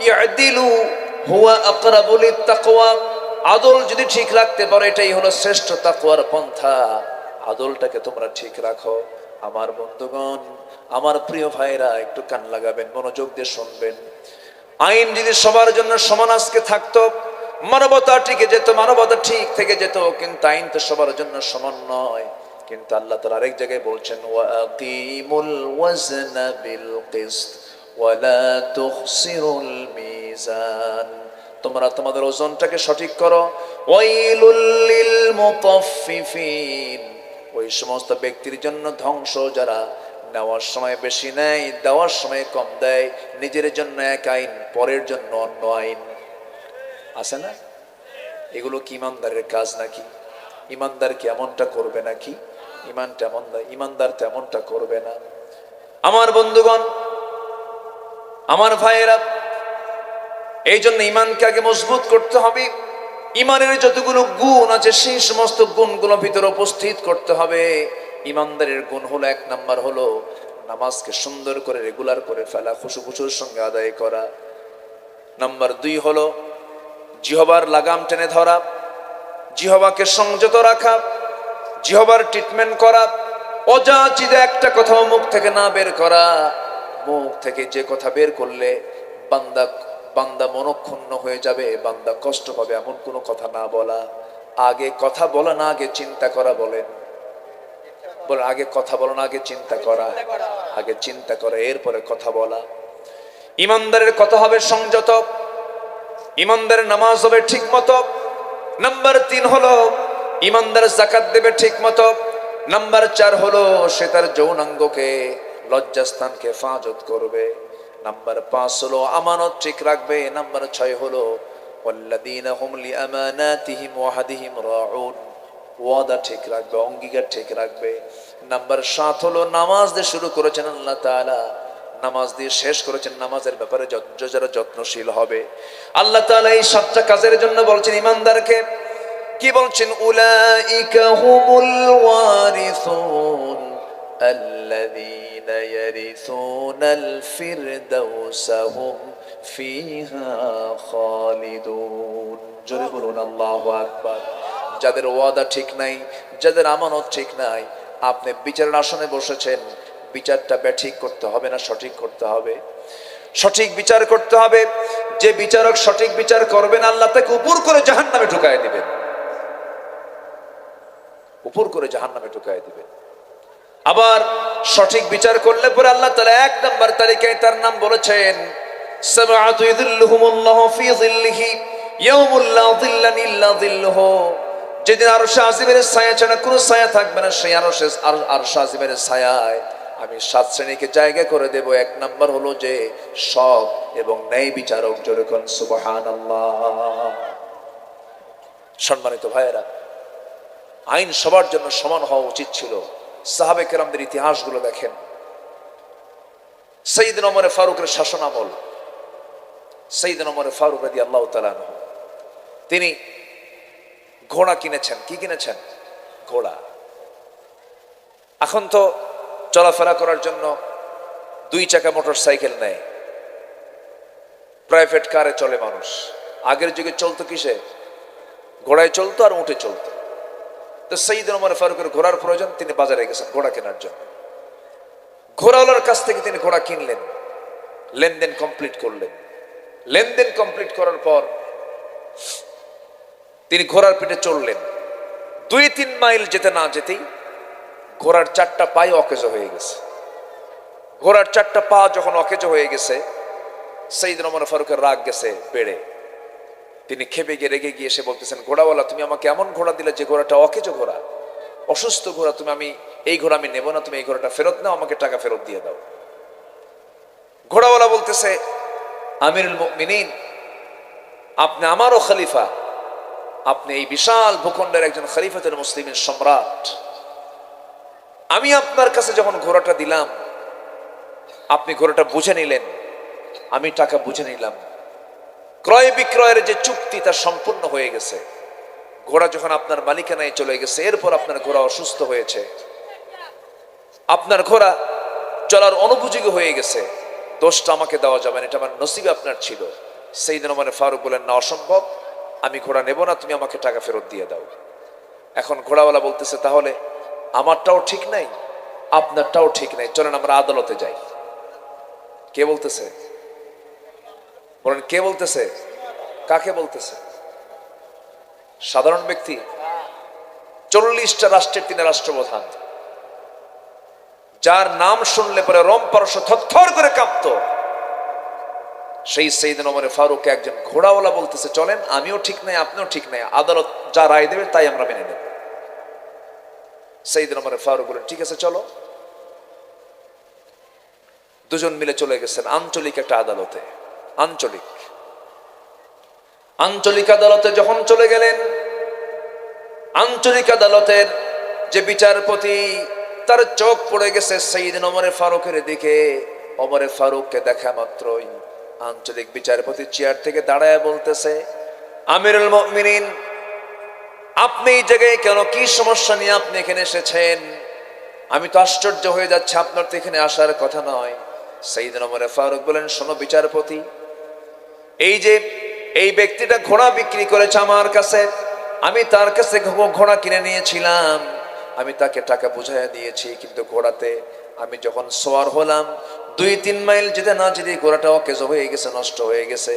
ইয়াদিলু হুয়া আকরাবু লিত্তাকওয়া। আদল যদি ঠিক রাখতে পারো, এটাই হলো শ্রেষ্ঠ তাকওয়ার পন্থা। আদলটাকে তোমরা ঠিক রাখো। আমার বন্ধুগণ, আমার প্রিয় ভাইরা, একটু কান লাগাবেন, মনোযোগ দিয়ে শুনবেন। আইন যদি সবার জন্য সমান আজকে থাকতো, মানবতা টিকে যেত, মানবতা ঠিক থেকে যেত, কিন্তু আইন তো সবার জন্য সমান নয়। কিন্তু আল্লাহ তাআলা আরেক জায়গায় বলছেন, ওয়াকিমুল ওয়াজনা বিল কিসত ওয়ালা তুখসিরুল মিজান, তোমরা তোমাদের ওজনটাকে সঠিক করো। ওয়াইলুল লিল মুতাফফিফিন, ওই সমস্ত ব্যক্তির জন্য ধ্বংস যারা নেওয়ার সময় বেশি নেয়, দেওয়ার সময় কম দেয়, নিজের জন্য এক আইন, পরের জন্য অন্য আইন। আছে না? এগুলো কি ইমানদারের কাজ নাকি? ইমানদার কি এমনটা করবে নাকি? ইমানদার তো এমনটা করবে না। আমার বন্ধুগণ, আমার ভাইয়েরা, এই জন্য ইমানকে আগে মজবুত করতে হবে। ইমানের যতগুলো গুণ আছে সেই সমস্ত গুণগুলো ভিতরে উপস্থিত করতে হবে। ইমানদারের গুণ হলো, এক নাম্বার হলো নামাজকে সুন্দর করে রেগুলার করে ফেলা, খুশুর সঙ্গে আদায় করা। নাম্বার 2 হলো জিহবার লাগাম টেনে ধরা, জিহবাকে সংযত রাখা, জিহবার ট্রিটমেন্ট করা, অযাচিত একটা কথাও মুখ থেকে না বের করা। মুখ থেকে যে কথা বের করলে বান্দা মনক্ষুণ্ণ হয়ে যাবে, বান্দা কষ্ট পাবে, এমন কোনো কথা না বলা। আগে কথা বলা না, আগে চিন্তা করা। বলেন আগে কথা বলা না, আগে চিন্তা করা। আগে চিন্তা করা, এরপরে কথা বলা। ইমানদারের কথা হবে সংযত, ইমানদারের নামাজ হবে ঠিক মতো। নাম্বার 3 হলো ইমানদার যাকাত দেবে ঠিক মতো। নাম্বার 4 হলো সে তার যৌনাঙ্গকে, লজ্জাস্থানকে হেফাজত করবে। নাম্বার 5 হলো আমানত ঠিক রাখবে। নাম্বার 6 হলো ওয়াল্লাযীনা হুম লিআমানাতিহিম ওয়া আহদিহিম রাউন, ওয়াদা ঠিক রাখবে, অঙ্গীকার ঠিক রাখবে। নাম্বার 7 হলো নামাজ দিয়ে শুরু করেছেন আল্লাহ তাআলা, নামাজ দিয়ে শেষ করেছেন, নামাজের ব্যাপারে যারা যত্নশীল হবে। আল্লাহ তাআলা এই 7টা কাজের জন্য বলছেন ইমানদারকে, কি বলছেন? উলাইকা হুমুল ওয়ারিসুন আল্লাযীনা ইয়ারিসুনাল ফিরদাউসা হুম ফিহা খালিদুন। জোরে বলুন আল্লাহু আকবার। যাদের ওয়াদা ঠিক নাই, যাদের আমানত ঠিক নাই, আপনি বিচারের আসনে বসেছেন, বিচারটা ব্যাঠিক করতে হবে না, সঠিক করতে হবে। সঠিক বিচার করতে হবে। যে বিচারক সঠিক বিচার করবেন, আল্লাহ তাকে উপর করে জাহান্নামে ঢুকায় দিবেন, উপর করে জাহান্নামে ঢুকায় দিবেন। আবার সঠিক বিচার করলে পরে আল্লাহ তাআলা 1 নাম্বার তালিকায় তার নাম বলেছেন, সাবআতু ইযিল্লুহুমুল্লাহু ফি যিল্লিহি ইয়াউমুল লা যিল্লা ইল্লা যিল্লুহু, যেদিন আরশে আজিমের ছায়া ছাড়া কোনো ছায়া থাকবে না, সেই আরশে আজিমের ছায়ায় আমি 7 শ্রেণীকে জায়গা করে দেব। 1 নাম্বার হলো যে সৎ এবং ন্যায় বিচারক। জোরে কোন সুবহানাল্লাহ। সম্মানিত ভাইয়েরা, আইন সবার জন্য সমান হওয়া উচিত ছিল। সাহাবে কেরামদের ইতিহাসগুলো দেখেন। সাইয়েদনা ওমর ফারুকের শাসন আমল, সাইয়েদনা ওমর ফারুক রাদিয়াল্লাহু তাআলা আনহু, তিনি ঘোড়া কিনেছেন। কি কিনেছেন? ঘোড়া। এখন তো চলাফেরা করার জন্য 2 চাকা মোটর সাইকেল নেয়, প্রাইভেট কারে চলে মানুষ। আগের যুগে চলতো কিসে? ঘোড়ায় চলতো আর উঠে চলতো। তো সাইয়েদনা ওমর ফারুকের ঘোড়ার প্রয়োজন, তিনি বাজারে গেছেন ঘোড়া কেনার জন্য। ঘোড়াওয়ালার কাছ থেকে তিনি ঘোড়া কিনলেন, লেনদেন কমপ্লিট করলেন। লেনদেন কমপ্লিট করার পর তিনি ঘোড়ার পিঠে চড়লেন। 2-3 মাইল যেতে না যেতেই ঘোড়ার 4টা পায়ে অকেজো হয়ে গেছে। ঘোড়ার 4টা পা যখন অকেজো হয়ে গেছে, সাইয়েদনা ওমর ফারুকের রাগ গেছে বেড়ে। তিনি খেপে গিয়ে রেগে গিয়ে এসে বলতেছেন, ঘোড়াওয়ালা, তুমি আমাকে এমন ঘোড়া দিলে যে ঘোড়াটা অকেজো ঘোড়া, অসুস্থ ঘোড়া, আমি এই ঘোড়া আমি নেব না, তুমি এই ঘোড়াটা ফেরত নাও, আমাকে টাকা ফেরত দিয়ে দাও। ঘোড়াওয়ালা বলতেছে, আমিরুল মুমিনিন, আপনি আমারও খলিফা, আপনি এই বিশাল ভূখণ্ডের একজন খলিফাতুল মুসলিমিন, সম্রাট। আমি আপনার কাছে যখন ঘোড়াটা দিলাম, আপনি ঘোড়াটা বুঝে নিলেন, আমি টাকা বুঝে নিলাম। ক্রয় বিক্রয়ের যে চুক্তি তা সম্পূর্ণ হয়ে গেছে। ঘোড়া যখন আপনার মালিকানায় চলে গেছে, এরপর আপনার ঘোড়া অসুস্থ হয়েছে, আপনার ঘোড়া চলার অনুপযোগী হয়ে গেছে, দোষটা আমাকে দেওয়া যাবে না, এটা আমার নসিবে আপনার ছিল। সাইয়েদনা ওমর ফারুক বলেন, না, অসম্ভব, আমি ঘোড়া নেব না, তুমি আমাকে টাকা ফেরত দিয়ে দাও। এখন ঘোড়াওয়ালা বলতেছে, তাহলে আমারটাও ঠিক নাই, আপনারটাও ঠিক নাই, চলেন আমরা আদালতে যাই। কে বলতেছে? বলেন কে বলতেছে? কাকে বলতেছে? সাধারণ ব্যক্তি? 40টা রাষ্ট্রের তিনি রাষ্ট্রপ্রধান, যার নাম শুনলে পরে রোম পারস্য থরথর করে কাঁপত, সেই সাইয়েদনা ওমর ফারুক একজন ঘোড়াওয়ালা বলতেছে, চলেন, আমিও ঠিক নাই, আপনিও ঠিক নাই, আদালত যা রায় দেবে তাই আমরা মেনে নেব। সাইয়েদনা ওমর ফারুক বলেন, ঠিক আছে চলো। দুজন মিলে চলে গেছেন আঞ্চলিক একটা আদালতে। আঞ্চলিক আদালতে যখন চলে গেলেন, আঞ্চলিক আদালতের যে বিচারপতি, তার চোখ পড়ে গেছে সাইয়েদনা ওমর ফারুকের দিকে। ওমর ফারুককে দেখা মাত্রই আঞ্চলিক বিচারপতি চেয়ার থেকে দাঁড়ায় বলতেছে, আমিরুল মুমিনিন, আপনি এই জায়গায় কেন, কি সমস্যা নিয়ে আপনি এখানে এসেছেন? আমি তো আশ্চর্য হয়ে যাচ্ছি, আপনার তো এখানে আসার কথা নয়। সাইয়েদনা ওমর ফারুক বলেন, শোনো বিচারপতি, এই ব্যক্তিটা ঘোড়া বিক্রি করেছে আমার কাছে, আমি তার কাছে ঘোড়া কিনে নিয়েছিলাম, আমি তাকে টাকা বুঝাইয়া দিয়েছি, কিন্তু ঘোড়াতে আমি যখন সওয়ার হলাম 2-3 মাইল যেতে না যেতে ঘোড়াটা অকেজ হয়ে গেছে, নষ্ট হয়ে গেছে।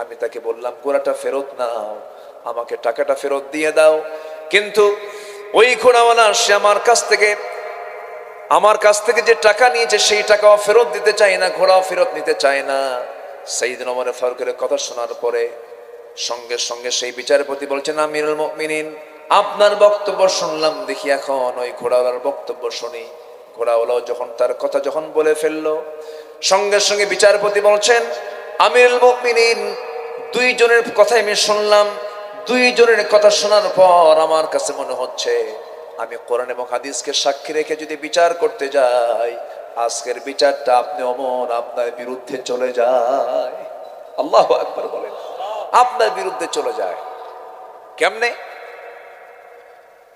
আমি তাকে বললাম, ঘোড়াটা ফেরত নাও, আমাকে টাকাটা ফেরত দিয়ে দাও। কিন্তু ওই ঘোড়াওয়ালা সে আমার কাছ থেকে যে টাকা নিয়েছে সেই টাকাও ফেরত দিতে চায় না, ঘোড়াও ফেরত নিতে চায় না। সাইয়েদনা ওমর ফারুকের কথা শোনার পরে সঙ্গে সঙ্গে সেই বিচারপতি বলছেন, আমিরুল মুমিনিন, আপনার বক্তব্য শুনলাম, দেখি এখন ওই ঘোড়াওয়ালার বক্তব্য শুনি। ঘোড়াওয়ালাও যখন তার কথা বলে ফেললো, সঙ্গে সঙ্গে বিচারপতি বলছেন, আমিরুল মুমিনিন, 2 জনের কথাই আমি শুনলাম। 2 জনের কথা শোনার পর আমার কাছে মনে হচ্ছে, আমি কোরআন এবং হাদিসকে সাক্ষী রেখে যদি বিচার করতে যাই, আজকের বিচারটা আপনি ওমর আপনার বিরুদ্ধে চলে যায়। আল্লাহু আকবার বলেন, আপনার বিরুদ্ধে চলে যায়। কেমনে?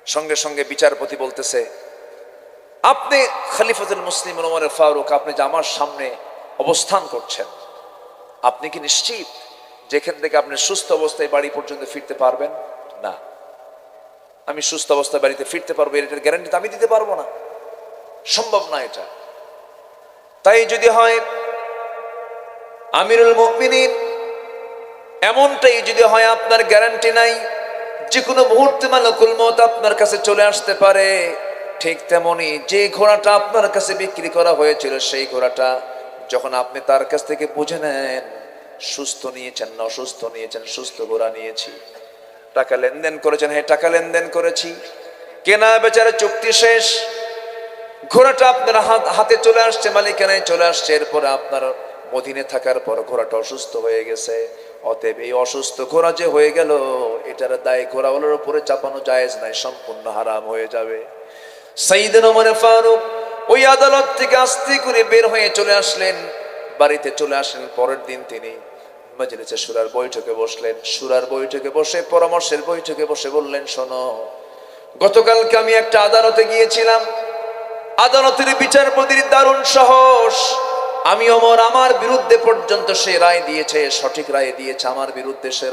সঙ্গে সঙ্গে বিচারপতি বলতেছে, আপনি খলিফাতুল মুসলিমিন ওমর ফারুক, আপনি যে আমার সামনে অবস্থান করছেন, আপনি কি নিশ্চিত যেখান থেকে আপনি সুস্থ অবস্থায় বাড়ি পর্যন্ত ফিরতে পারবেন? না, আমি সুস্থ অবস্থায় বাড়িতে ফিরতে পারবো এটার গ্যারান্টি তো আমি দিতে পারবো না, সম্ভব না এটা। তাই যদি হয় আমিরুল মুমিনিন, এমনটাই যদি হয় আপনার গ্যারান্টি নাই, যে কোনো মুহূর্তে মালাকুল মউত আপনার কাছে চলে আসতে পারে, ঠিক তেমনি যে ঘোড়াটা আপনার কাছে বিক্রি করা হয়েছিল, সেই ঘোড়াটা যখন আপনি তার কাছ থেকে বুঝে নেন সুস্থ নিয়েছেন না অসুস্থ নিয়েছেন, সুস্থ ঘোড়া নিয়েছি। টাকা লেনদেন করেছেন? হ্যাঁ, টাকা লেনদেন করেছি। কেনা বেচার চুক্তি শেষ, ঘোড়াটা আপনার হাতে চলে আসছে, মালিকানায় চলে আসছে, এরপরে আপনার মদিনে থাকার পর ঘোড়াটা অসুস্থ হয়ে গেছে। অতএব এই অসুস্থ ঘোড়া যে হয়ে গেল, এটার দায় ঘোড়াওয়ালার উপরে চাপানো জায়েজ নাই, সম্পূর্ণ হারাম হয়ে যাবে। সাইয়েদনা ওমর ফারুক ওই আদালত থেকে আস্তে করে বের হয়ে চলে আসলেন, বাড়িতে চলে আসলেন। পরের দিন তিনি মাজলিসে শুরার বৈঠকে বসলেন। শুরার বৈঠকে বসে, পরামর্শের বৈঠকে বসে বললেন, শোনো, গতকালকে আমি একটা আদালতে গিয়েছিলাম, আদালতের বিচারপতির দারুণ সাহস, আমি ওমর আমার বিরুদ্ধে পর্যন্ত সে রায় দিয়েছে, সঠিক রায় দিয়েছে, আমার বিরুদ্ধে সে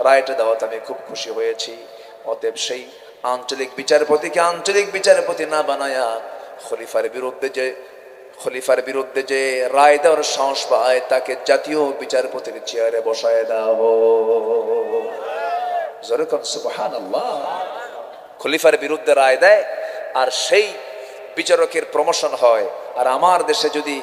রায়টা দেওয়াতে আমি খুব খুশি হয়েছি। অতএব সেই আঞ্চলিক বিচারপতিকে আঞ্চলিক বিচারপতি না বানায়া খলিফার বিরুদ্ধে যে রায় দেওয়ার সাহস পায়, তাকে জাতীয় বিচারপতির চেয়ারে বসায় দাও। জোরে কোন সুবহানাল্লাহ। খলিফার বিরুদ্ধে রায় দেয় আর সেই বিচারকের প্রমোশন হয়। আর আমার দেশে যদি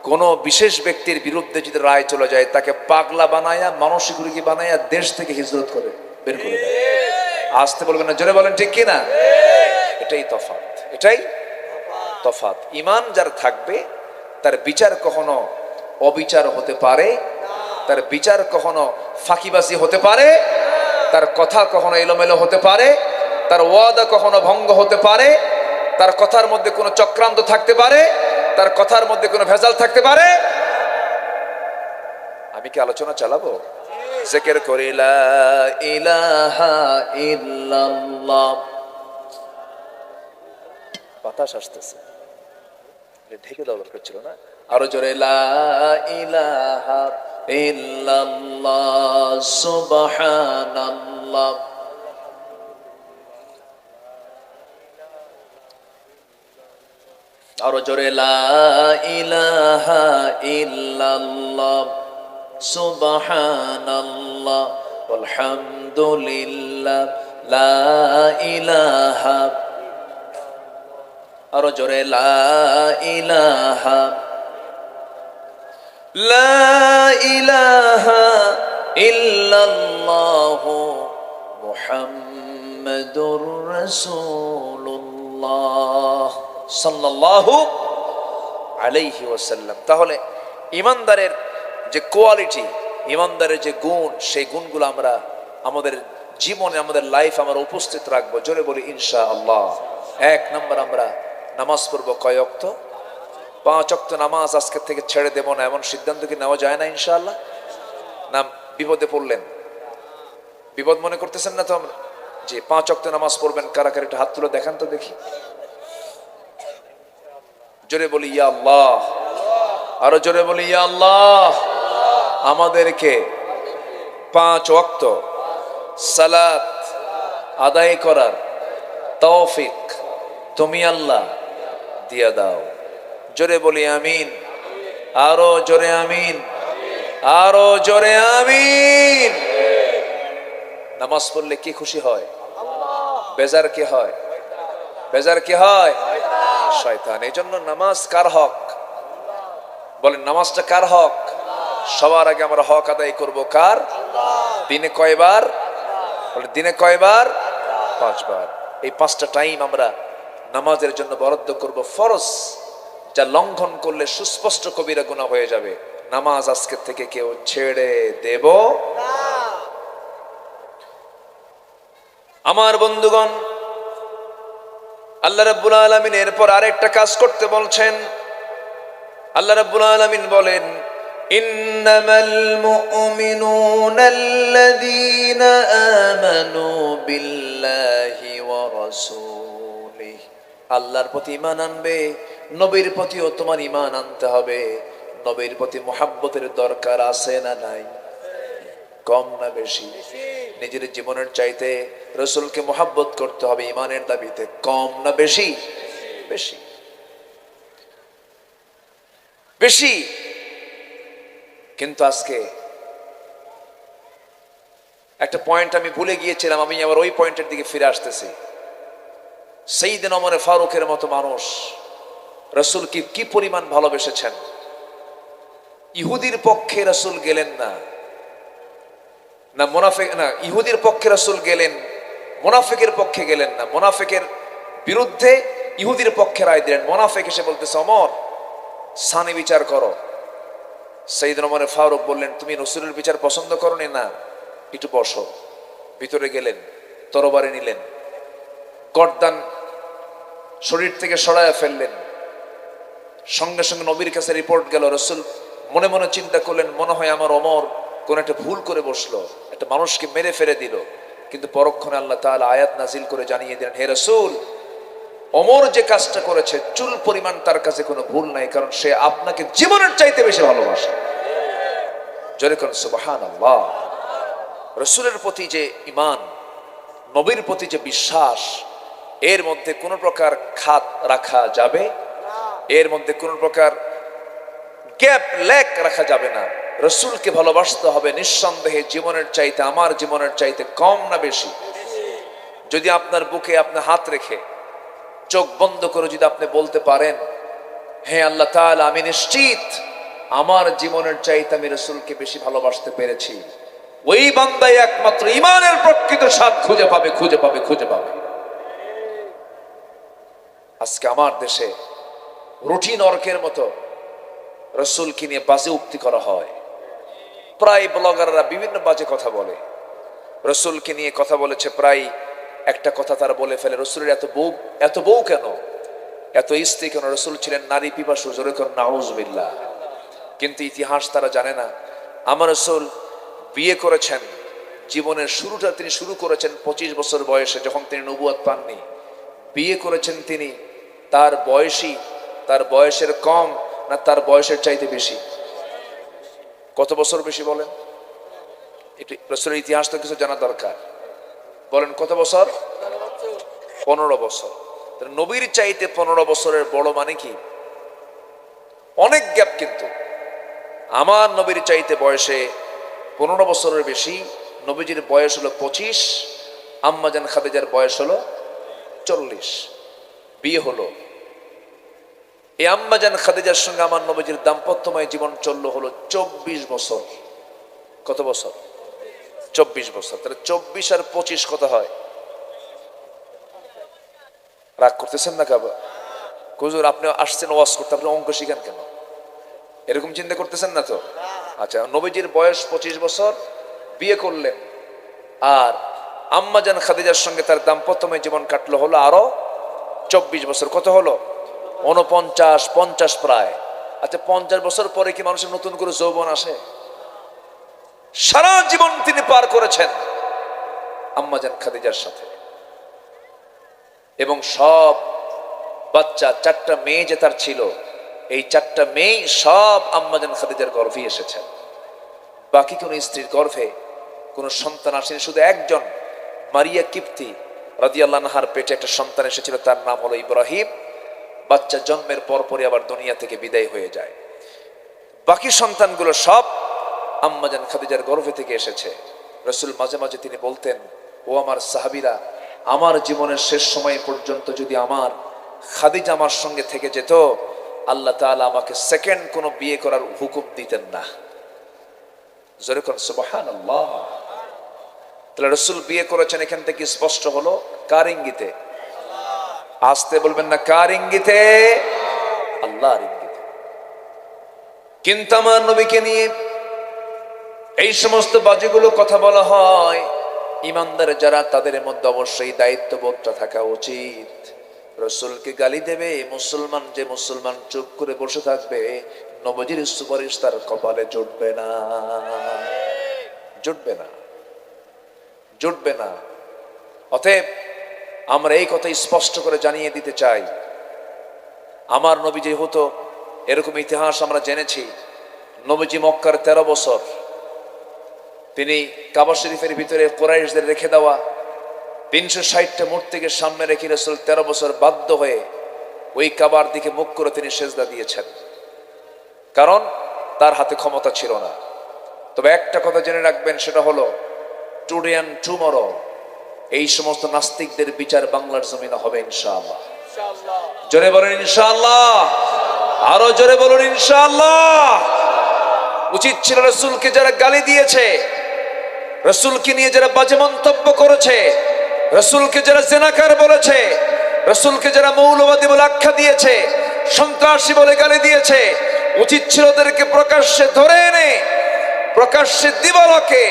কোনো বিশেষ ব্যক্তির বিরুদ্ধে যদি রায় চলে যায়, তাকে পাগলা বানায়া, মানসিক রোগী বানায়া দেশ থেকে হিজরত করে বের করে দেয়। আসতে বলবেন না, জোরে বলেন ঠিক কিনা? এটাই তফাৎ, এটাই তফাৎ। ঈমান যার থাকবে, তার বিচার কখনো অবিচার হতে পারে, তার বিচার কখনো ফাঁকিবাজি হতে পারে, তার কথা কখনো এলোমেলো হতে পারে, তার ওয়াদা কখনো ভঙ্গ হতে পারে, তার কথার মধ্যে কোনো চক্রান্ত থাকতে পারে, তার কথার মধ্যে কোনো ভেজাল থাকতে পারে। আমি কি আলোচনা চালাবো? জিকির করি লা ইলাহা ইল্লাল্লাহ। বাতাস আসতেছে, ঢেকে দেওয়া দরকার ছিল না। আরো জোরে, লা ইলাহা ইল্লাল্লাহ সুবহানাল্লাহ। আরো জোরে, লা ইলাহা ইল্লাল্লাহ সুবহানাল্লাহ আলহামদুলিল্লাহ লা ইলাহা, আরো জোরে লা ইলাহা, লা ইলাহা ইল্লাল্লাহু মুহাম্মাদুর রাসূলুল্লাহ সাল্লাল্লাহু আলাইহি ওয়াসাল্লাম। তাহলে ইমানদারের যে কোয়ালিটি, ইমানদারের যে গুণ, সেই গুণগুলো আমরা আমাদের জীবনে, আমাদের লাইফ আমরা উপস্থিত রাখবো। জোরে বলি ইনশাআল্লাহ। এক নম্বর, আমরা নামাজ পড়বো কয় ওয়াক্ত? 5 ওয়াক্ত নামাজ আজকের থেকে ছেড়ে দেব না, এমন সিদ্ধান্ত কি নেওয়া যায় না ইনশাআল্লাহ? না বিপদে পড়লেন? বিপদ মনে করতেছেন না তো? আমরা যে 5 ওয়াক্ত নামাজ পড়বেন, কারা কারা একটা হাত তুলে দেখান তো দেখি। জোরে বলি ইয়া আল্লাহ, আরো জোরে বলি ইয়া আল্লাহ। আমাদেরকে 5 ওয়াক্ত সালাত আদায় করার তৌফিক তুমি আল্লাহ দিয়া দাও। জোরে বলি আমিন, আরো জোরে আমিন, আরো জোরে আমিন। নামাজ পড়লে কি খুশি হয়? বেজার কি হয়? বেজার কি হয়? শয়তান। এই জন্য নামাজ কার হক? বলেন নামাজটা কার হক? সবার আগে আমরা হক আদায় করব কার? দিনে কয়বার? বলে দিনে কয়বার? 5 বার। এই 5টা টাইম আমরা নামাজের জন্য বরাদ্দ করব, ফরজ, যা লঙ্ঘন করলে সুস্পষ্ট কবিরা গুনাহ হয়ে যাবে। নামাজ আজকে থেকে কেউ ছেড়ে দেব না। আমার বন্ধুগণ, আল্লাহ রাব্বুল আলামিন এরপর আরেকটা কাজ করতে বলছেন। আল্লাহ রাব্বুল আলামিন বলেন, ইন্নামাল মুমিনুনা আল্লাযীনা আমানু বিল্লাহি ওয়া রাসূলিহি। আল্লাহর প্রতি ঈমান আনবে, নবীর প্রতিও তোমার ঈমান আনতে হবে। নবীর প্রতি মুহাব্বতের দরকার আছে না নাই? কম না বেশি? নিজের জীবনের চাইতে রাসূলকে মুহাব্বত করতে হবে ঈমানের দাবিতে। কম না বেশি? বেশি, বেশি। কিন্তু আজকে একটা পয়েন্ট আমি ভুলে গিয়েছিলাম, আমি আবার ওই পয়েন্টের দিকে ফিরে আসতেছি। সাইয়েদনা ওমর ফারুকের মতো মানুষ রাসূলকে কি পরিমাণ ভালোবেসেছেন। ইহুদির পক্ষে রাসূল গেলেন না, না মুনাফিক, না ইহুদির পক্ষে রাসূল গেলেন, মুনাফিকের পক্ষে গেলেন না। মুনাফিকের বিরুদ্ধে ইহুদির পক্ষে রায় দিলেন। মুনাফিক এসে বলতেছে, ওমর সানি বিচার করো। সাইয়েদনা ওমর ফারুক বললেন, তুমি রাসূলের বিচার পছন্দ করো না? একটু বসো। ভিতরে গেলেন, তরবারি নিলেন, গর্দান শরীর থেকে সরায়া ফেললেন। সঙ্গে সঙ্গে নবীর কাছে রিপোর্ট গেল। রাসূল মনে মনে চিন্তা করলেন, মনে হয় আমার ওমর কোন একটা ভুল করে বসলো, একটা মানুষকে মেরে ফেলে দিল। কিন্তু পরক্ষণে আল্লাহ তাআলা আয়াত নাজিল করে জানিয়ে দিলেন, হে রাসূল, ওমর যে কাজটা করেছে চুল পরিমাণ তার কাছে কোনো ভুল নাই, কারণ সে আপনাকে জীবনের চাইতে বেশি ভালোবাসে। জোরে কোন সুবহানাল্লাহ। রাসূলের প্রতি যে ঈমান, নবীর প্রতি যে বিশ্বাস, এর মধ্যে কোনো প্রকার খাত রাখা যাবে, এর মধ্যে কোনো প্রকার গ্যাপ ল্যাক রাখা যাবে না। রাসূলকে ভালোবাসতে হবে নিঃসন্দেহে জীবনের চাইতে, আমার জীবনের চাইতে কম না বেশি। যদি আপনার বুকে আপনি হাত রেখে চোখ বন্ধ করে যদি আপনি বলতে পারেন, হে আল্লাহ তাআলা, আমি নিশ্চিত আমার জীবনের চাইতে আমি রাসূলকে বেশি ভালোবাসতে পেরেছি, ওই বান্দাই একমাত্র ঈমানের প্রকৃত স্বাদ খুঁজে পাবে, খুঁজে পাবে, খুঁজে পাবে। আজকে আমার দেশে রুটিন অর্কের মতো রাসূলকে নিয়ে বাজে উক্তি করা হয়। প্রায় ব্লগাররা বিভিন্ন বাজে কথা বলে, রাসূলকে নিয়ে কথা বলেছে। প্রায় একটা কথা তারা বলে ফেলে, রাসূলের এত বউ কেন, এত স্ত্রী কেন? রাসূল ছিলেন নারী পিপাসু। জোরে কর নাউযুবিল্লাহ। কিন্তু ইতিহাস তারা জানে না, আমার রাসূল বিয়ে করেছেন, জীবনের শুরুটা তিনি শুরু করেছেন 25 বছর বয়সে, যখন তিনি নবুয়ত পাননি। বিয়ে করেছেন তিনি, তার বয়সের কম না তার বয়সের চাইতে বেশি? কত বছর বেশি বলেন? এটি রাসূলের ইতিহাস তো কিছু জানা দরকার। বলেন কত বছর? 15 বছর। নবীর চাইতে 15 বছরের বড় মানে কি? অনেক গ্যাপ। কিন্তু আমার নবীর চাইতে বয়সে 15 বছরের বেশি। নবীজির বয়স হলো 25, আম্মাজান খাদিজার বয়স হলো 40। বিয়ে হলো। এই আম্মাজান খাদিজার সঙ্গে আমার নবীজির দাম্পত্যময় জীবন চললো হলো 24 বছর। কত বছর? 24 বছর। তাহলে 24 আর 25 কত হয়? রাগ করতেছেন না কাবা? হুজুর আপনি আসছেন ওয়াজ করতে, আপনি অঙ্ক শিখান কেন? এরকম চিন্তা করতেছেন না তো? আচ্ছা, নবীজির বয়স 25 বছর, বিয়ে করলেন, আর আম্মাজান খাদিজার সঙ্গে তার দাম্পত্যময় জীবন কাটলো হলো আরো 24 বছর। কত হলো? 49, 50 প্রায়। আচ্ছা, 50 বছর পরে কি মানুষের নতুন করে যৌবন আসে? সারা জীবন তিনি পার করেছেন আম্মাজান খাদিজার সাথে, এবং সব বাচ্চা, 4টা মেয়ে যে তার ছিল, এই 4টা মেয়ে সব আম্মাজান খাদিজার গর্ভে এসেছেন। বাকি কোন স্ত্রীর গর্ভে কোন সন্তান আসেনি। শুধু একজন মারিয়া কিপ্তি রাদিয়াল্লাহু আনহার পেটে একটা সন্তান এসেছিল, তার নাম হলো ইব্রাহিম। বাচ্চা জন্মের পরপরই আবার দুনিয়া থেকে বিদায় হয়ে যায়। বাকি সন্তানগুলো সব আম্মাজান খাদিজার গর্ভে থেকে এসেছে। রাসূল মাঝে মাঝে তিনি বলতেন, ও আমার সাহাবীরা, আমার জীবনের শেষ সময় পর্যন্ত যদি আমার খাদিজা আমার সঙ্গে থেকে যেত, আল্লাহ তাআলা আমাকে সেকেন্ড কোনো বিয়ে করার হুকুম দিতেন না। জোরে কোন সুবহানাল্লাহ। তাহলে রাসূল বিয়ে করেছেন, এখান থেকে স্পষ্ট হলো কার ইঙ্গিতে? আসতে বলবেন না, কার ইঙ্গিতে? আল্লাহর ইঙ্গিতে। কিন্তু আমার নবীকে নিয়ে এই সমস্ত বাজেগুলো কথা বলা হয়, ইমানদার যারা তাদের মধ্যে অবশ্যই দায়িত্ববোধটা থাকা উচিত। রাসূলকে গালি দেবে মুসলমান, যে মুসলমান চুপ করে বসে থাকবে, নবীজির সুপারিশ তার কপালে জুটবে না, জুটবে না, জুটবে না। অতএব আমরা এই কথা স্পষ্ট করে জানিয়ে দিতে চাই, আমার নবী যে হতো, এরকম ইতিহাস আমরা জেনেছি। নবীজি মক্কার 13 বছর তিনি কাবা শরীফের ভিতরে কুরাইশদের রেখে দেওয়া 360টা মূর্তিকে সামনে রেখে রাসূল 13 বছর বাধ্য হয়ে ওই কাবার দিকে মুখ করে তিনি সেজদা দিয়েছেন, কারণ তার হাতে ক্ষমতা ছিল না। তবে একটা কথা জেনে রাখবেন, সেটা হলো টুডে অ্যান্ড টুমরো এই সমস্ত নাস্তিকদের বিচার বাংলার জমিনে হবে ইনশাআল্লাহ। জোরে বলুন ইনশাআল্লাহ, আরো জোরে বলুন ইনশাআল্লাহ। উচিত ছিল রাসূলকে যারা গালি দিয়েছে, রাসূলকে নিয়ে যারা বাজে মন্তব্য করেছে, রাসূলকে যারা জিনাকার বলেছে, রাসূলকে যারা মৌলবাদী বলে আখ্যা দিয়েছে, সন্ত্রাসী বলে গালি দিয়েছে, উচিত ছিল ওদেরকে প্রকাশ্যে ধরে এনে প্রকাশ্যে দিবালোকে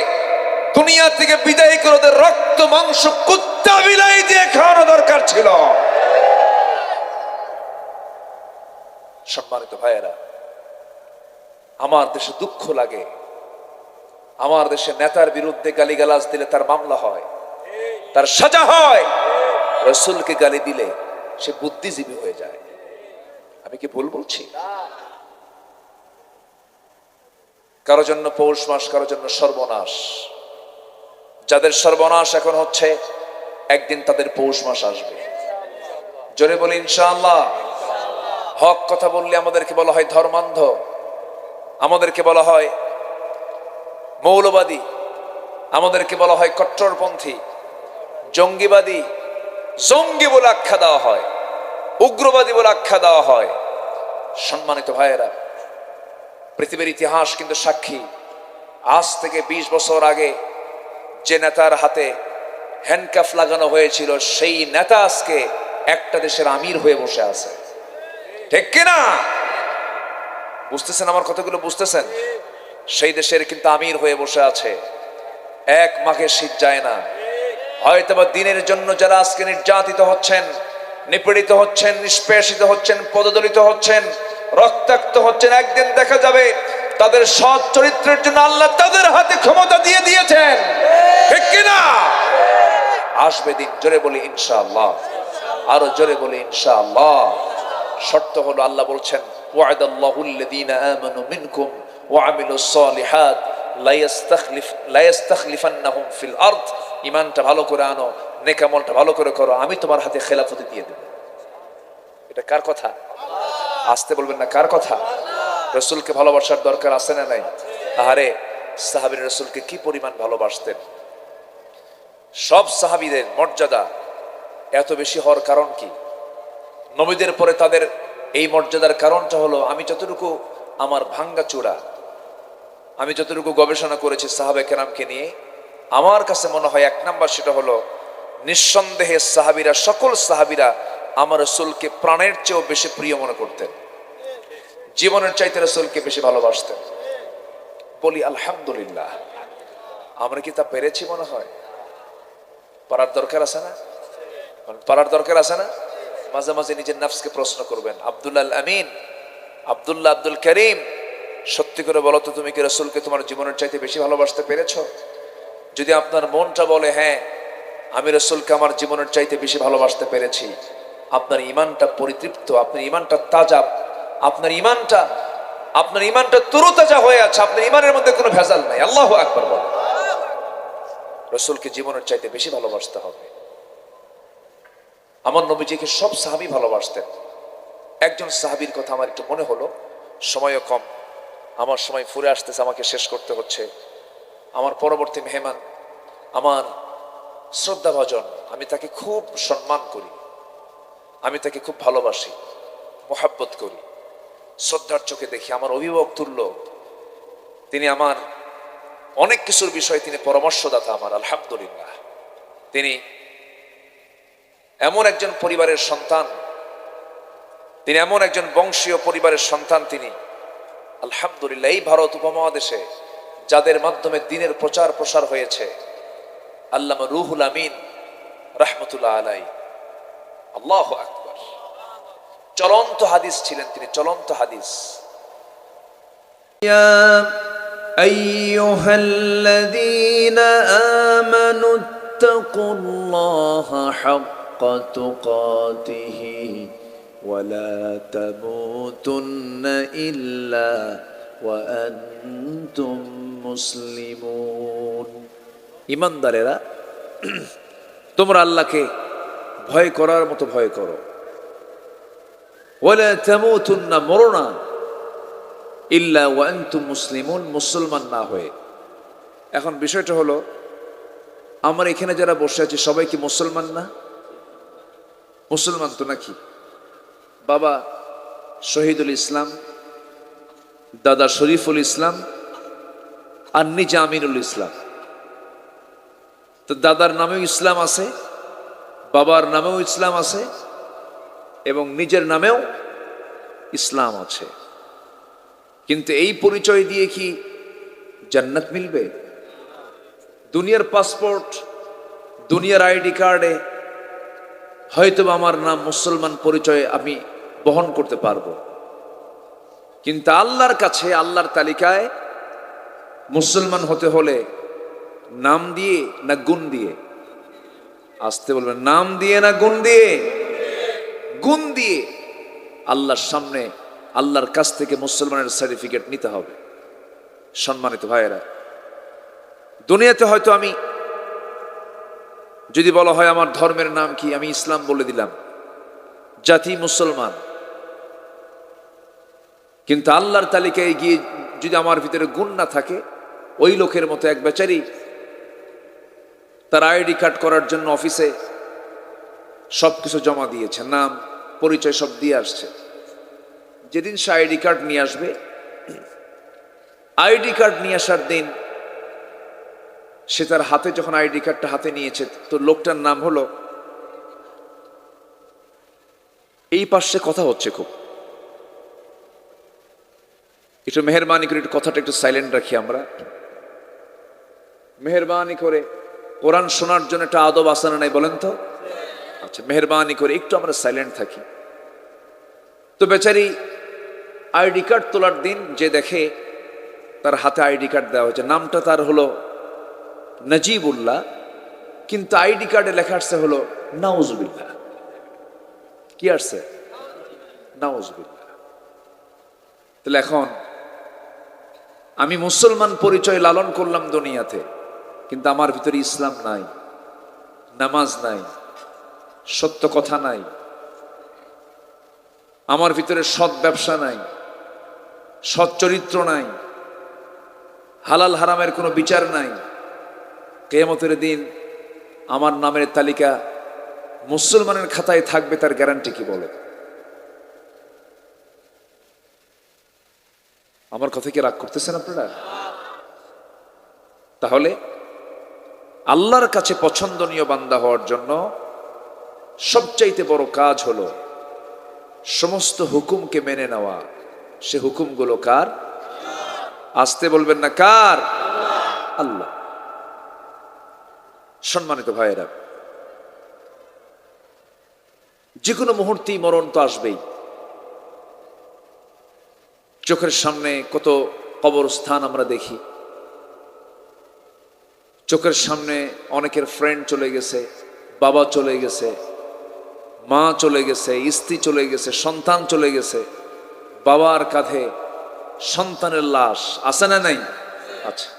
দুনিয়া থেকে বিদায় করে ওদের রক্ত মাংস কুত্তা বিলাই দিয়ে খাওয়ানো দরকার ছিল। সম্মানিত ভাইয়েরা, আমার দেশে দুঃখ লাগে, আমার দেশে নেতার বিরুদ্ধে গালিগালাজ দিলে তার মামলা হয়, তার সাজা হয়। রাসূলকে গালি দিলে সে বুদ্ধিজীবী হয়ে যায়। আমি কি ভুল বলছি? কারো জন্য পৌষ মাস, কারো জন্য সর্বনাশ। যাদের সর্বনাশ এখন হচ্ছে, একদিন তাদের পৌষ মাস আসবে। জোরে বলি ইনশাআল্লাহ। হক কথা বললে আমাদেরকে বলা হয় ধর্মান্ধ, আমাদেরকে বলা হয় মৌলবাদী, আমাদেরকে বলা হয় কট্টরপন্থী, জঙ্গিবাদী, জঙ্গি বলে আখ্যা দেওয়া হয়, উগ্রবাদী বলে আখ্যা দেওয়া হয়। সম্মানিত ভাইয়েরা, পৃথিবীর ইতিহাস কিন্তু সাক্ষী, আজ থেকে 20 বছর আগে যে নেতার হাতে হ্যান্ডকাফ লাগানো হয়েছিল, সেই নেতা আজকে একটা দেশের আমির হয়ে বসে আছে। ঠিক কিনা? বুঝতেছেন আমার কথাগুলো? বুঝতেছেন? সেই দেশের কিন্তু আমির হয়ে বসে আছে। এক মাঘের শীত যায় না। হয়তোবা দিনের জন্য যারা আজকে নির্যাতিত হচ্ছেন, নিপীড়িত হচ্ছেন, নিষ্পেষিত হচ্ছেন, পদদলিত হচ্ছেন, রক্তাক্ত হচ্ছেন, একদিন দেখা যাবে তাদের সৎ চরিত্রের জন্য আল্লাহ তাদের হাতে ক্ষমতা দিয়ে দিয়েছেন। ঠিক কিনা? আসবে দিন। জোরে বলি ইনশাআল্লাহ, আরো জোরে বলি ইনশাআল্লাহ। শর্ত হলো, আল্লাহ বলছেন, ওয়া'দাল্লাহুল্লাযীনা আমানু মিনকুম ওয়া আমিলুস সালিহাত লা ইস্তাখলিফান্নাহুম ফিল আরদ। ঈমানটা ভালো করে আনো, নেক আমলটা ভালো করে করো, আমি তোমার হাতে খেলাফতি দিয়ে দেব। এটা কার কথা? আসতে বলবেন না, কার কথা? রসুলকে ভালোবাসার দরকার আছে না নাই? আহারে সাহাবীরা রসুলকে কি পরিমাণ ভালোবাসতেন। সব সাহাবীদের মর্যাদা এত বেশি হওয়ার কারণ কি? নবীদের পরে তাদের এই মর্যাদার কারণটা হলো, আমি যতটুকু আমার ভাঙ্গা চূড়া, আমি যতটুকু গবেষণা করেছি সাহাবে কেরামকে নিয়ে, আমার কাছে মনে হয় এক নাম্বার সেটা হলো নিঃসন্দেহে সাহাবীরা, সকল সাহাবীরা আমার রসুলকে প্রাণের চেয়েও বেশি প্রিয় মনে করতেন, জীবনের চাইতে রসুলকে বেশি ভালোবাসতেন। বলি আলহামদুলিল্লাহ। আমরা কি তা পেরেছি? মনে হয় পারার দরকার আছে না? পারার দরকার আছে না? মাঝে মাঝে নিজের নফসকে প্রশ্ন করবেন। আব্দুল আমিন, আব্দুল্লাহ, আব্দুল করিম, সত্যি করে বলো তো, তুমি কি রসুলকে তোমার জীবনের চাইতে বেশি ভালোবাসতে পেরেছো? যদি আপনার মনটা বলে হ্যাঁ আমি রসুলকে আমার জীবনের চাইতে বেশি ভালোবাসতে পেরেছি, আপনার ইমানটা পরিতৃপ্ত, আপনার ইমানটা তাজা, আপনার ইমানটা তরুতাজা হয়ে আছে, আপনার ইমানের মধ্যে কোনো ভেজাল নাই। আল্লাহু আকবার বলেন। রসুলকে জীবনের চাইতে বেশি ভালোবাসতে হবে। আমার নবীজিকে সব সাহাবী ভালোবাসতেন। একজন সাহাবীর কথা আমার একটু মনে হলো, সময়ও কম, আমার সময় ফুরে আসতেছে, আমাকে শেষ করতে হচ্ছে। আমার পরবর্তী মেহমান, আমার শ্রদ্ধাভাজন, আমি তাকে খুব সম্মান করি, আমি তাকে খুব ভালোবাসি, মোহাব্বত করি, শ্রদ্ধার চোখে দেখি, আমার অভিভাবক তুল্য তিনি। আমার অনেক কিছুর বিষয়ে তিনি পরামর্শদাতা আমার, আলহামদুলিল্লাহ। তিনি এমন একজন পরিবারের সন্তান, তিনি এমন একজন বংশীয় পরিবারের সন্তান তিনি, আলহামদুলিল্লাহ। এই ভারত উপমহাদেশে যাদের মাধ্যমে দ্বীনের প্রচার প্রসার হয়েছে, আল্লামা রুহুল আমিন রাহমাতুল্লাহ আলাইহি, আল্লাহু আকবার, চলন্ত হাদিস ছিলেন তিনি, চলন্ত হাদিস। ইয়া আইয়ুহাল্লাযীনা আমানু ইত্তাকুল্লাহা হাক্কা তুকাতিহি ওয়া লা তামুতুন্না ইল্লা ওয়া আনতুম মুসলিমুন। ঈমানদারেরা, তোমরা আল্লাহকে ভয় করার মতো ভয় করো। ওয়ালা তামুতুন্না, মরো না, ইল্লা ওয়া আনতুম মুসলিমুন, মুসলমান না হয়ে। এখন বিষয়টা হলো, আমরা এখানে যারা বসে আছি সবাই কি মুসলমান না? মুসলমান তো নাকি? বাবা শহীদুল ইসলাম, দাদা শরীফুল ইসলাম, আর নিজে আমিনুল ইসলাম। তো দাদার নামেও ইসলাম আছে, বাবার নামেও ইসলাম আছে, এবং নিজের নামেও ইসলাম আছে। কিন্তু এই পরিচয় দিয়ে কি জান্নাত মিলবে? দুনিয়ার পাসপোর্ট, দুনিয়ার আইডি কার্ডে হয়তো আমার নাম মুসলমান পরিচয় আমি বহন করতে পারবো, কিন্তু আল্লাহর কাছে, আল্লাহর তালিকায় মুসলমান হতে হলে নাম দিয়ে না গুণ দিয়ে? আসতে বলবেন, নাম দিয়ে না গুণ দিয়ে? গুণ দিয়ে। আল্লাহর সামনে, আল্লাহর কাছ থেকে মুসলমানের সার্টিফিকেট নিতে হবে। সম্মানিত ভাইয়েরা, দুনিয়াতে হয়তো আমি যদি বলা হয় আমার ধর্মের নাম কি, আমি ইসলাম বলে দিলাম, জাতি মুসলমান, কিন্তু আল্লাহর তালিকায় গিয়ে যদি আমার ভিতরে গুণ না থাকে, ওই লোকের মতো এক বেচারি তার আইডি কার্ড করার জন্য অফিসে সবকিছু জমা দিয়েছে, নাম পরিচয় সব দিয়ে আসছে। যেদিন সে আইডি কার্ড নিয়ে আসবে, আইডি কার্ড নিয়ে আসার দিন সে তার হাতে যখন আইডি কার্ডটা হাতে নিয়েছে, তো লোকটার নাম হলো, এই পাশে কথা হচ্ছে খুব, একটু মেহরবানি করে একটু কথাটা একটু সাইলেন্ট রাখি আমরা। মেহরবানি করে, কোরআন শোনার জন্য একটা আদব আসানা নাই বলেন তো? আচ্ছা, মেহরবানি করে একটু আমরা সাইলেন্ট থাকি। তো বেচারি আইডি কার্ড তোলার দিন যে দেখে তার হাতে আইডি কার্ড দেওয়া হয়েছে, নামটা তার হলো নাজিবুল্লাহ, কিন্তু আইডি কার্ডে লেখা আসছে হলো নাউজুবিল্লাহ। কি আসছে? নাউজুবিল্লাহ। তাহলে এখন আমি মুসলমান পরিচয় লালন করলাম দুনিয়াতে, কিন্তু আমার ভিতরে ইসলাম নাই, নামাজ নাই, সত্য কথা নাই, আমার ভিতরে সৎ ব্যবসা নাই, সৎ চরিত্র নাই, হালাল হারামের কোনো বিচার নাই, কিয়ামতের দিন আমার নামের তালিকা মুসলমানের খাতায় থাকবে, তার গ্যারান্টি কি বলে? আমার কথা কি রাগ করতেছেন আপনারা? তাহলে আল্লাহর কাছে পছন্দনীয় বান্দা হওয়ার জন্য সবচাইতে বড় কাজ হলো সমস্ত হুকুমকে মেনে নেওয়া। সে হুকুমগুলো কার? আসতে বলবেন না, কার? আল্লাহ। সম্মানিত ভাইয়েরা, যে কোনো মুহূর্তেই মরণ তো আসবেই। চোখের সামনে কত কবরস্থান আমরা দেখি, চোখের সামনে অনেকের ফ্রেন্ড চলে গেছে, বাবা চলে গেছে, মা চলে গেছে, স্ত্রী চলে গেছে, সন্তান চলে গেছে, বাবার কাঁধে সন্তানের লাশ আছে না নাই? আচ্ছা,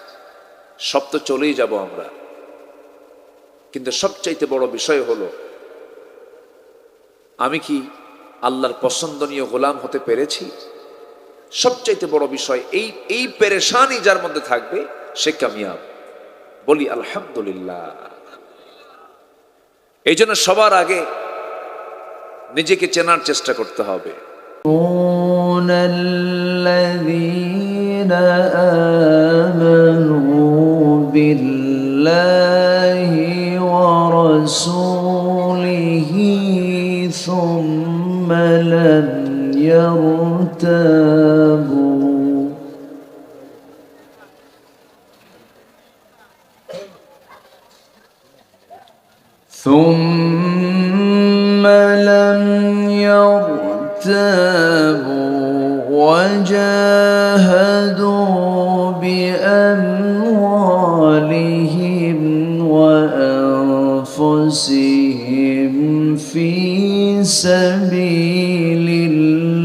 সব তো চলেই যাব আমরা, কিন্তু সবচাইতে বড় বিষয় হলো আমি কি আল্লাহর পছন্দনীয় গোলাম হতে পেরেছি? সবচাইতে বড় বিষয় এই পেরেশানি যার মধ্যে থাকবে সে কামিয়াব। বলি আলহামদুলিল্লাহ। এই জন্য সবার আগে নিজেকে চেনার চেষ্টা করতে হবে। الذين آمنوا بالله ورسوله ثم لم يرتابوا وجاهدوا بأموالهم وأنفسهم في سبيل الله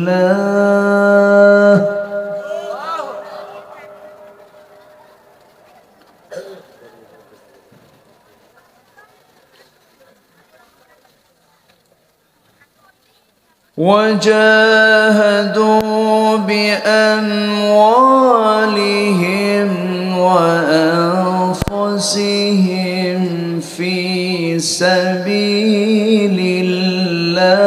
وأنفسهم في سبيل الله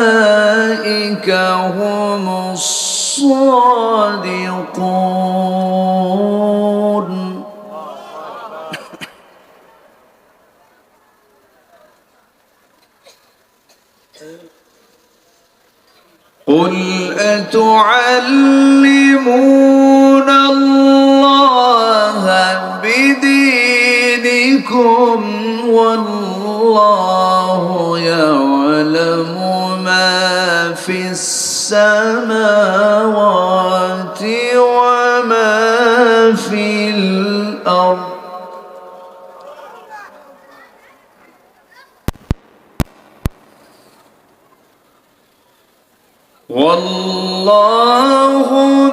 أولئك هم الصادقون قل أتعلمون الله بدينكم والله يعلم ما في السماوات وما في الأرض والله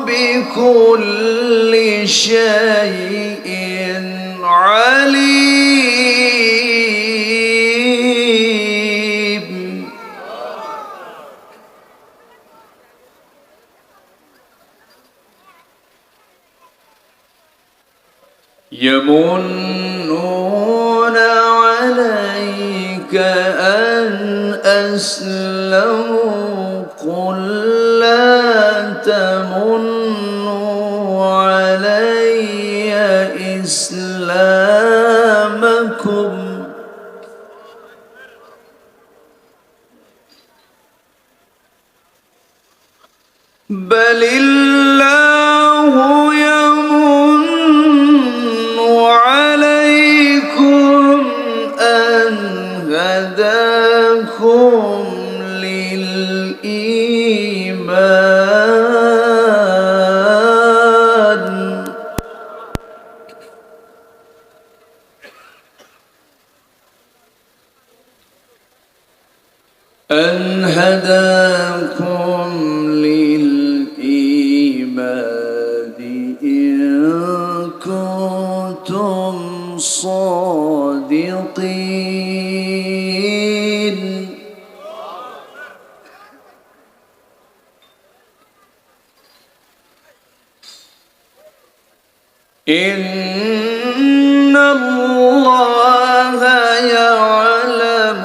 بكل شيء عليم يمنون عليك أن أسلموا قل لا تمنوا علي إسلامكم بل الله يمن عليكم أن هداكم للإيمان أن هداكم للإيمان اليقين إن الله يعلم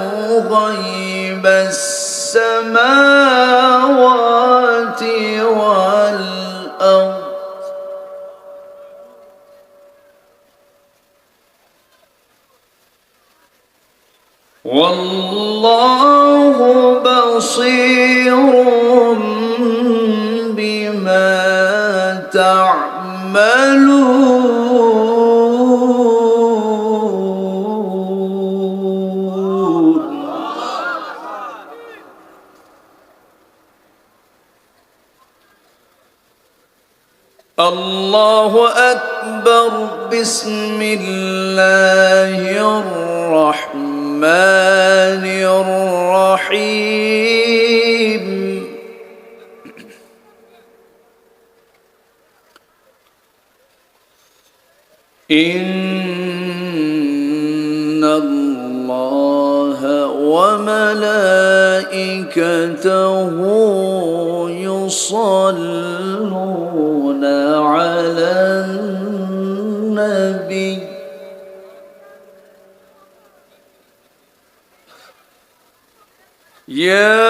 غيب السماوات والأرض والله بصير بما تعملون الله أكبر بسم الله الرحمن الرحيم إن الله وملائكته يصلون على النبي يا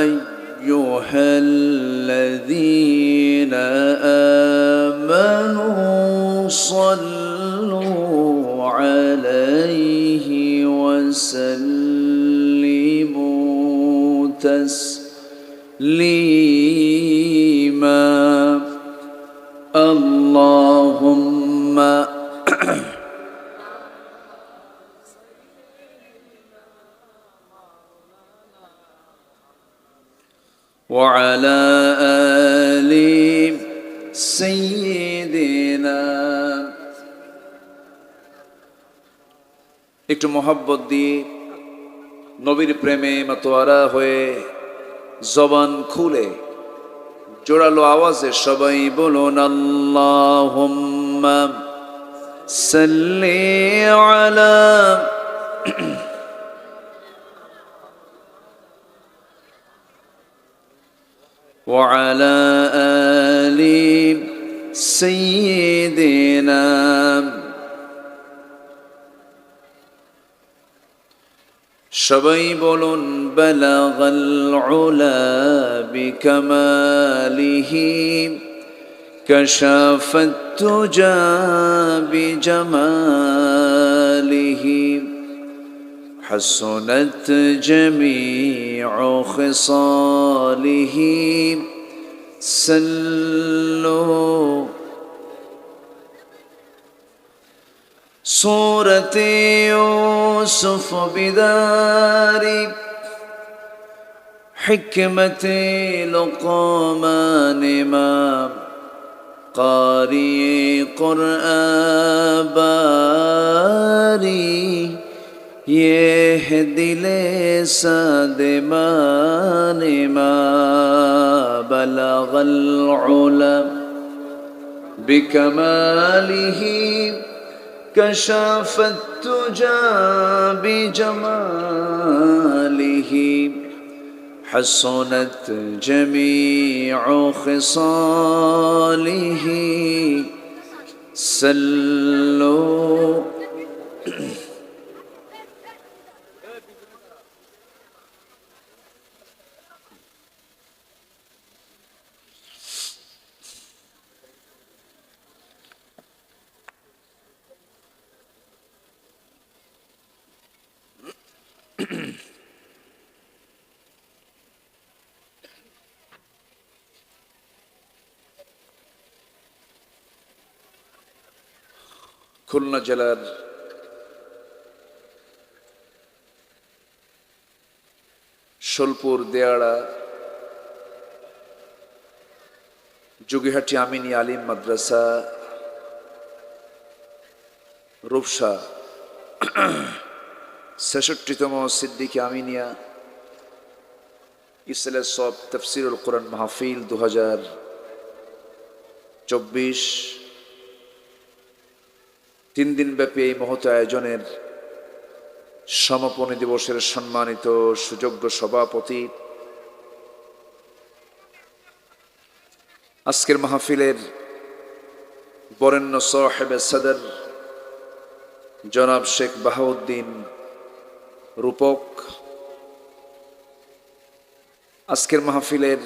أيها الذين آمنوا صلوا عليه وسلموا تسليما اللهم وعلى آل سيدنا একটু মোহাব্বত দিয়ে নবীর প্রেমে মাতোয়ারা হয়ে জবান খুলে জোরালো আওয়াজে সবাই বলুন আল্লাহুম্মা সাল্লি আলা وعلى آل سيدنا সবাই বলুন বালাগাল উলা বিকামালিহি কাশাফাত তুজা বিজামালিহি حسنت جميع خصاله سلوا صورة يوسف بدار حكمة لقمان ما قارئ قرآن باري یہ دل سادمان ما بلغ العلا بكماله كشف التجا بجماله حسنت جميع خصاله سلوا খুলনা জেলার শোলপুর দেয়াড়া যোগীহাটি আমিনী আলিম মাদ্রাসা রূপসা ৬৬তম সিদ্দিকী আমিনিয়া ইসলাহ সব তাফসীরুল কোরআন মাহফিল ২০২৪ 3 দিন ব্যাপী এই মহৎ আয়োজনের সমাপনী দিবসের সম্মানিত সুযোগ্য সভাপতি, আজকের মাহফিলের বরেণ্য সাহেবে সদর জনাব শেখ বাহাউদ্দিন রূপক, আজকের মাহফিলের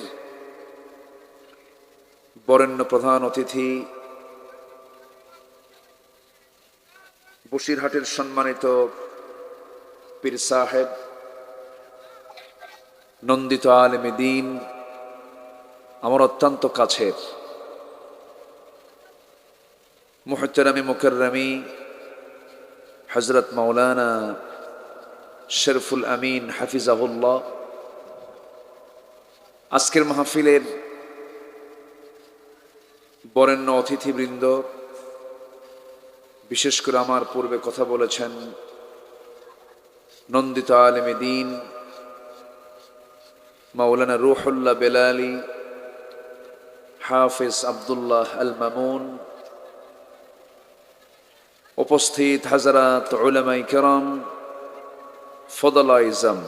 বরেণ্য প্রধান অতিথি বসিরহাটের সম্মানিত পীর সাহেব, নন্দিত আলেমে দ্বীন, আমার অত্যন্ত কাছের মুহতারামি মুকাররমি হযরত মাওলানা শরফুল আমিন হাফিজাহুল্লাহ, আজকের মাহফিলের বরেণ্য অতিথিবৃন্দ, বিশেষ করে আমার পূর্বে কথা বলেছেন নন্দিত আলেমে দ্বীন মাওলানা রুহুল্লাহ বেলালি, হাফিজ আব্দুল্লাহ আল মামুন, উপস্থিত হাজারাত উলামায়ে কেরাম, ফদলায়ে ইজম,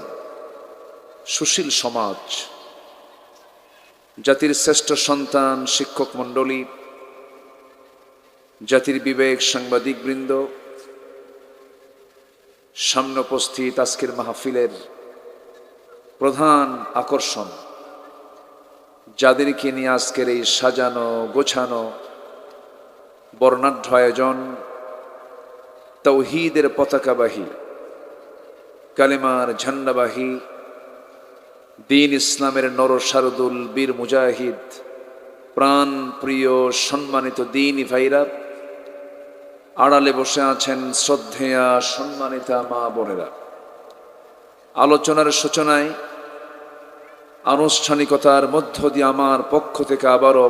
সুশীল সমাজ, জাতির শ্রেষ্ঠ সন্তান শিক্ষক মণ্ডলী, জাতির বিবেক সাংবাদিক বৃন্দ, সামনে উপস্থিত আজকের মাহফিলের প্রধান আকর্ষণ, যাদেরকে নিয়ে আজকের এই সাজানো গোছানো বর্ণাঢ্য আয়োজন, তাওহীদের পতাকাবাহী, কালেমার ঝান্ডাবাহী, দ্বীন ইসলামের নরসারদুল বীর মুজাহিদ, প্রাণ প্রিয় সম্মানিত দ্বীনী ভাইরা, আড়ালে বসে আছেন শ্রদ্ধেয়া সম্মানিতা মা বোনেরা, আলোচনার সূচনায় আনুষ্ঠানিকতার মধ্য দিয়ে আমার পক্ষ থেকে আবারও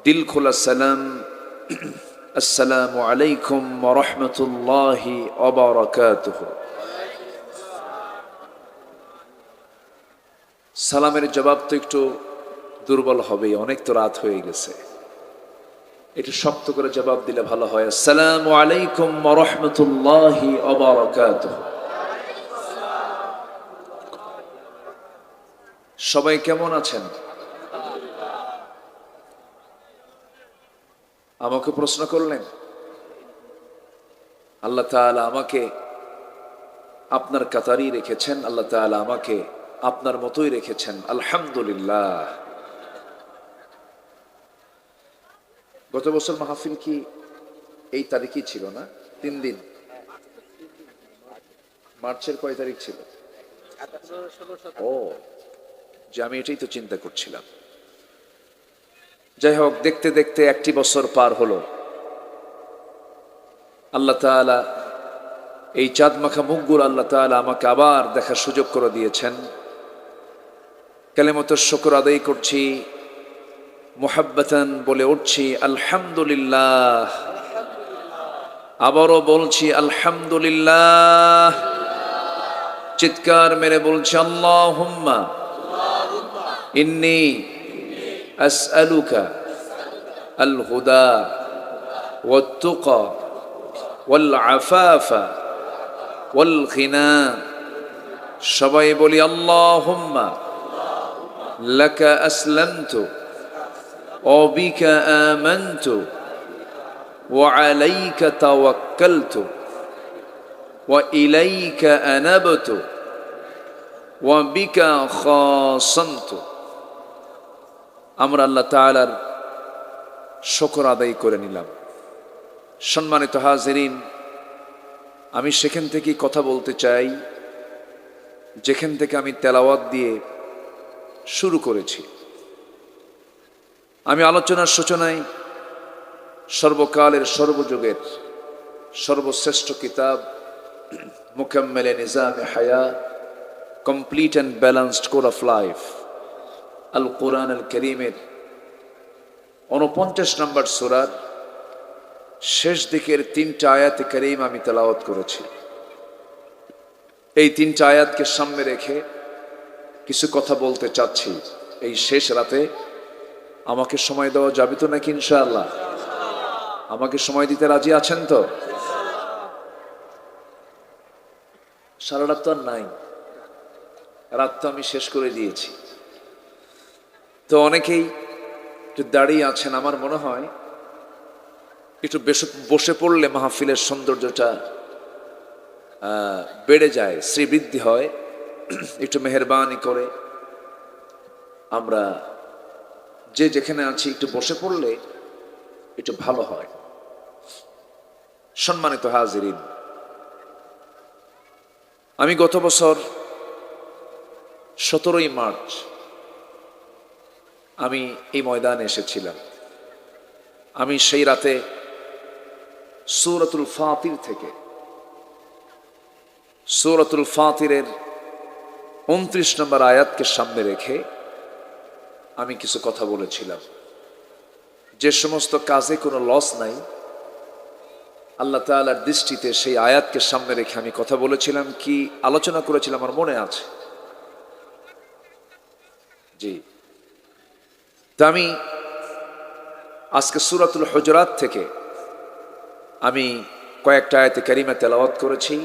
দিল খোলা সালাম, আসসালামু আলাইকুম ওয়া রাহমাতুল্লাহি ওয়া বারাকাতুহু। সালামের জবাব তো একটু দুর্বল হবেই, অনেক তো রাত হয়ে গেছে, একটু শক্ত করে জবাব দিলে ভালো হয়। আসসালামু আলাইকুম ওয়া রাহমাতুল্লাহি ওয়া বারাকাতুহু। সবাই কেমন আছেন? আমাকে প্রশ্ন করলেন। আল্লাহ তাআলা আমাকে আপনার কাতারই রেখেছেন, আল্লাহ তাআলা আমাকে আপনার মতোই রেখেছেন, আলহামদুলিল্লাহ। গত বছর মাহফিল কি এই তারিখই ছিল না? 3 দিন। মার্চের কয় তারিখ ছিল? ও, যে আমি এটাই তো চিন্তা করছিলাম। যাই হোক, দেখতে দেখতে একটি বছর পার হলো। আল্লাহ তাআলা এই চাঁদ মাখা মুখগুলো আল্লাহ তাআলা আমাকে আবার দেখার সুযোগ করে দিয়েছেন। কালিমাতুশ শুকর আদায় করছি, মুহাব্বাতান বলে উঠছি আলহামদুলিল্লাহ, আবারও বলছি আলহামদুলিল্লাহ, চিৎকার মেরে বলছি আল্লাহুম্মা ইন্নী আসআলুকা আল হুদা ওয়াত তুকা ওয়াল আফাফা ওয়াল গিনা। সবাই বলি আল্লাহুম্মা লাকা আসলামতু ওয়া বিকা আমানতু ওয়া আলাইকা তাওয়াক্কালতু ওয়া ইলাইকা আনাবতু ওয়া বিকা খাসামতু। আমরা আল্লাহ তাআলার শুকর আদায় করে নিলাম। সম্মানিত হাজিরিন, আমি সেখান থেকেই কথা বলতে চাই যেখান থেকে আমি তেলাওয়াত দিয়ে শুরু করেছি। আমি আলোচনার সূচনায় সর্বকালের সর্বযুগের সর্বশ্রেষ্ঠ কিতাব মুকাম্মিলে নিজামে হায়া, complete and balanced code of life, আল কোরআন আল কারীমের 49 নম্বর সূরার শেষ দিকের 3টা আয়াতে কারীম আমি তেলাওয়াত করেছি। এই 3টা আয়াতকে সামনে রেখে কিছু কথা বলতে চাচ্ছি। এই শেষ রাতে আমাকে সময় দেওয়া যাবে তো নাকি ইনশাআল্লাহ? আমাকে সময় দিতে রাজি আছেন তো? সারা রাত তো আর নাই, রাত তো আমি শেষ করে দিয়েছি। তো অনেকেই একটু দাঁড়িয়ে আছেন। আমার মনে হয় একটু বসে পড়লে মাহফিলের সৌন্দর্যটা বেড়ে যায়, শ্রীবৃদ্ধি হয়। একটু মেহেরবানি করে আমরা যে যেখানে আছি একটু বসে পড়লে একটু ভালো হয়। সম্মানিত হাজিরিন, আমি গত বছর 17ই মার্চ আমি এই ময়দানে এসেছিলাম। আমি সেই রাতে সূরাতুল ফাতির থেকে সূরাতুল ফাতিরের 29 নম্বর আয়াতকে সামনে রেখে আমি কিছু কথা বলেছিলাম। যে সমস্ত কাজে কোনো লস নাই, আল্লাহ তাআলার দৃষ্টিতে সেই আয়াতকে সামনে রেখে আমি কথা বলেছিলাম। কি আলোচনা করেছিলাম আমার মনে আছে। জি, তা আমি আজকে সূরাতুল হুজুরাত থেকে আমি কয়েকটা আয়াতে কারিমা তেলাওয়াত করেছি।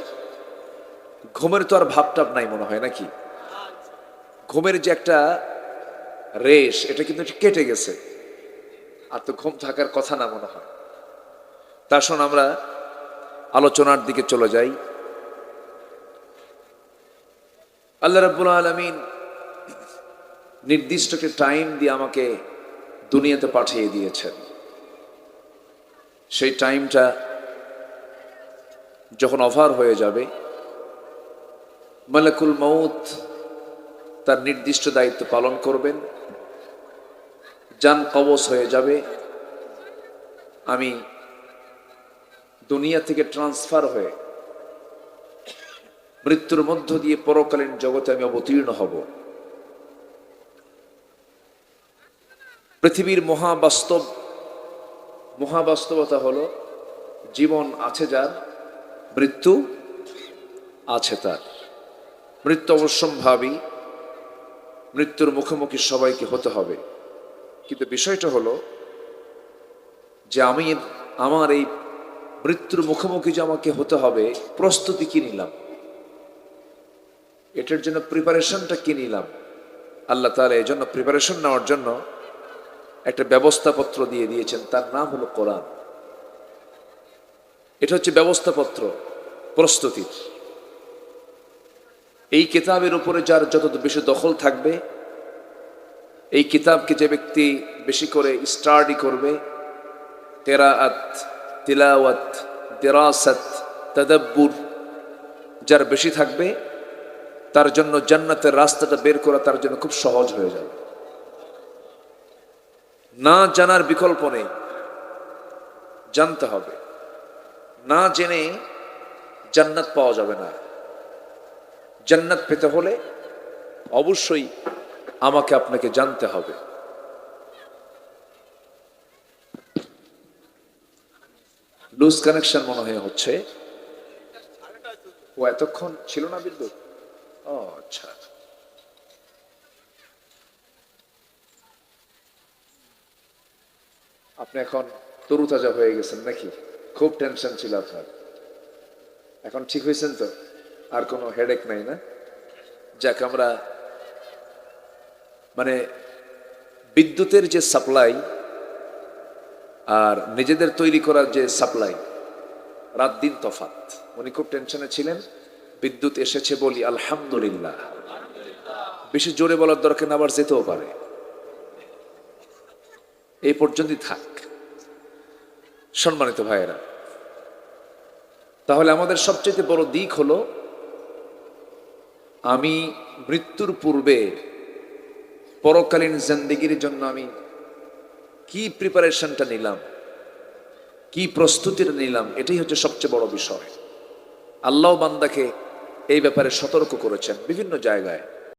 ঘুমের তো আর ভাবটাব নাই মনে হয় নাকি? ঘুমের যে একটা রেশ, এটা কিন্তু কেটে গেছে, আর তো ঘুম থাকার কথা না মনে হয়। তা শোন, আমরা আলোচনার দিকে চলে যাই। আল্লাহ রাব্বুল আলামিন নির্দিষ্ট একটা টাইম দিয়ে আমাকে দুনিয়াতে পাঠিয়ে দিয়েছেন। সেই টাইমটা যখন ওভার হয়ে যাবে, মালাকুল মউত তার নির্দিষ্ট দায়িত্ব পালন করবেন, জান কবজ হয়ে যাবে। আমি দুনিয়া থেকে ট্রান্সফার হয়ে মৃত্যুর মধ্য দিয়ে পরকালীন জগতে আমি অবতীর্ণ হব। পৃথিবীর মহাবাস্তবতা হলো জীবন আছে যার, মৃত্যু আছে তার। মৃত্যু অবশ্যম্ভাবী, মৃত্যুর মুখোমুখি সবাইকে হতে হবে। কিন্তু বিষয়টা হলো যে আমার এই মৃত্যুর মুখোমুখি যে আমাকে হতে হবে, প্রস্তুতি কি নিলাম, এটার জন্য প্রিপারেশনটা কি নিলাম। আল্লাহ তাআলা এই জন্য প্রিপারেশন নেওয়ার জন্য একটা ব্যবস্থাপত্র দিয়ে দিয়েছেন, তার নাম হলো কোরআন। এটা হচ্ছে ব্যবস্থাপত্র প্রস্তুতির। এই কিতাবের উপরে যার যত বেশি দখল থাকবে, এই কিতাবকে যে ব্যক্তি বেশি করে স্টাডি করবে, কিরাআত, তিলাওয়াত, দিরাসাত, তাদাব্বুর যার বেশি থাকবে, তার জন্য জান্নাতের রাস্তাটা বের করা তার জন্য খুব সহজ হয়ে যাবে। না জানার বিকল্প নেই, জানতে হবে। না জেনে জান্নাত পাওয়া যাবে না। জান্নাত পেতে হলে অবশ্যই আমাকে আপনাকে জানতে হবে। লুজ কানেকশন মনে হয় হচ্ছে। ও এতক্ষণ ছিল না বিদ্যুৎ? ও আচ্ছা, আপনি এখন তরুতাজা হয়ে গেছেন নাকি? খুব টেনশন ছিল আপনার, এখন ঠিক হয়েছেন তো? আর কোনো হেডেক নাই না? যাক, আমরা মানে বিদ্যুতের যে সাপ্লাই আর নিজেদের তৈরি করার যে সাপ্লাই, রাত দিন তফাৎ। উনি খুব টেনশনে ছিলেন। বিদ্যুৎ এসেছে বলি আলহামদুলিল্লাহ। বেশি জোরে বলার দরকার না, আবার যেতেও পারে। এই পর্যন্তই থাক। সম্মানিত ভাইয়েরা, তাহলে আমাদের সবচেয়ে বড় দিক হলো আমি মৃত্যুর পূর্বে পরকালীন জিন্দেগির জন্য আমি কি প্রিপারেশনটা নিলাম, কি প্রস্তুতিটা নিলাম, এটাই হচ্ছে সবচেয়ে বড় বিষয়। আল্লাহ বান্দাকে এই ব্যাপারে সতর্ক করেছেন বিভিন্ন জায়গায়।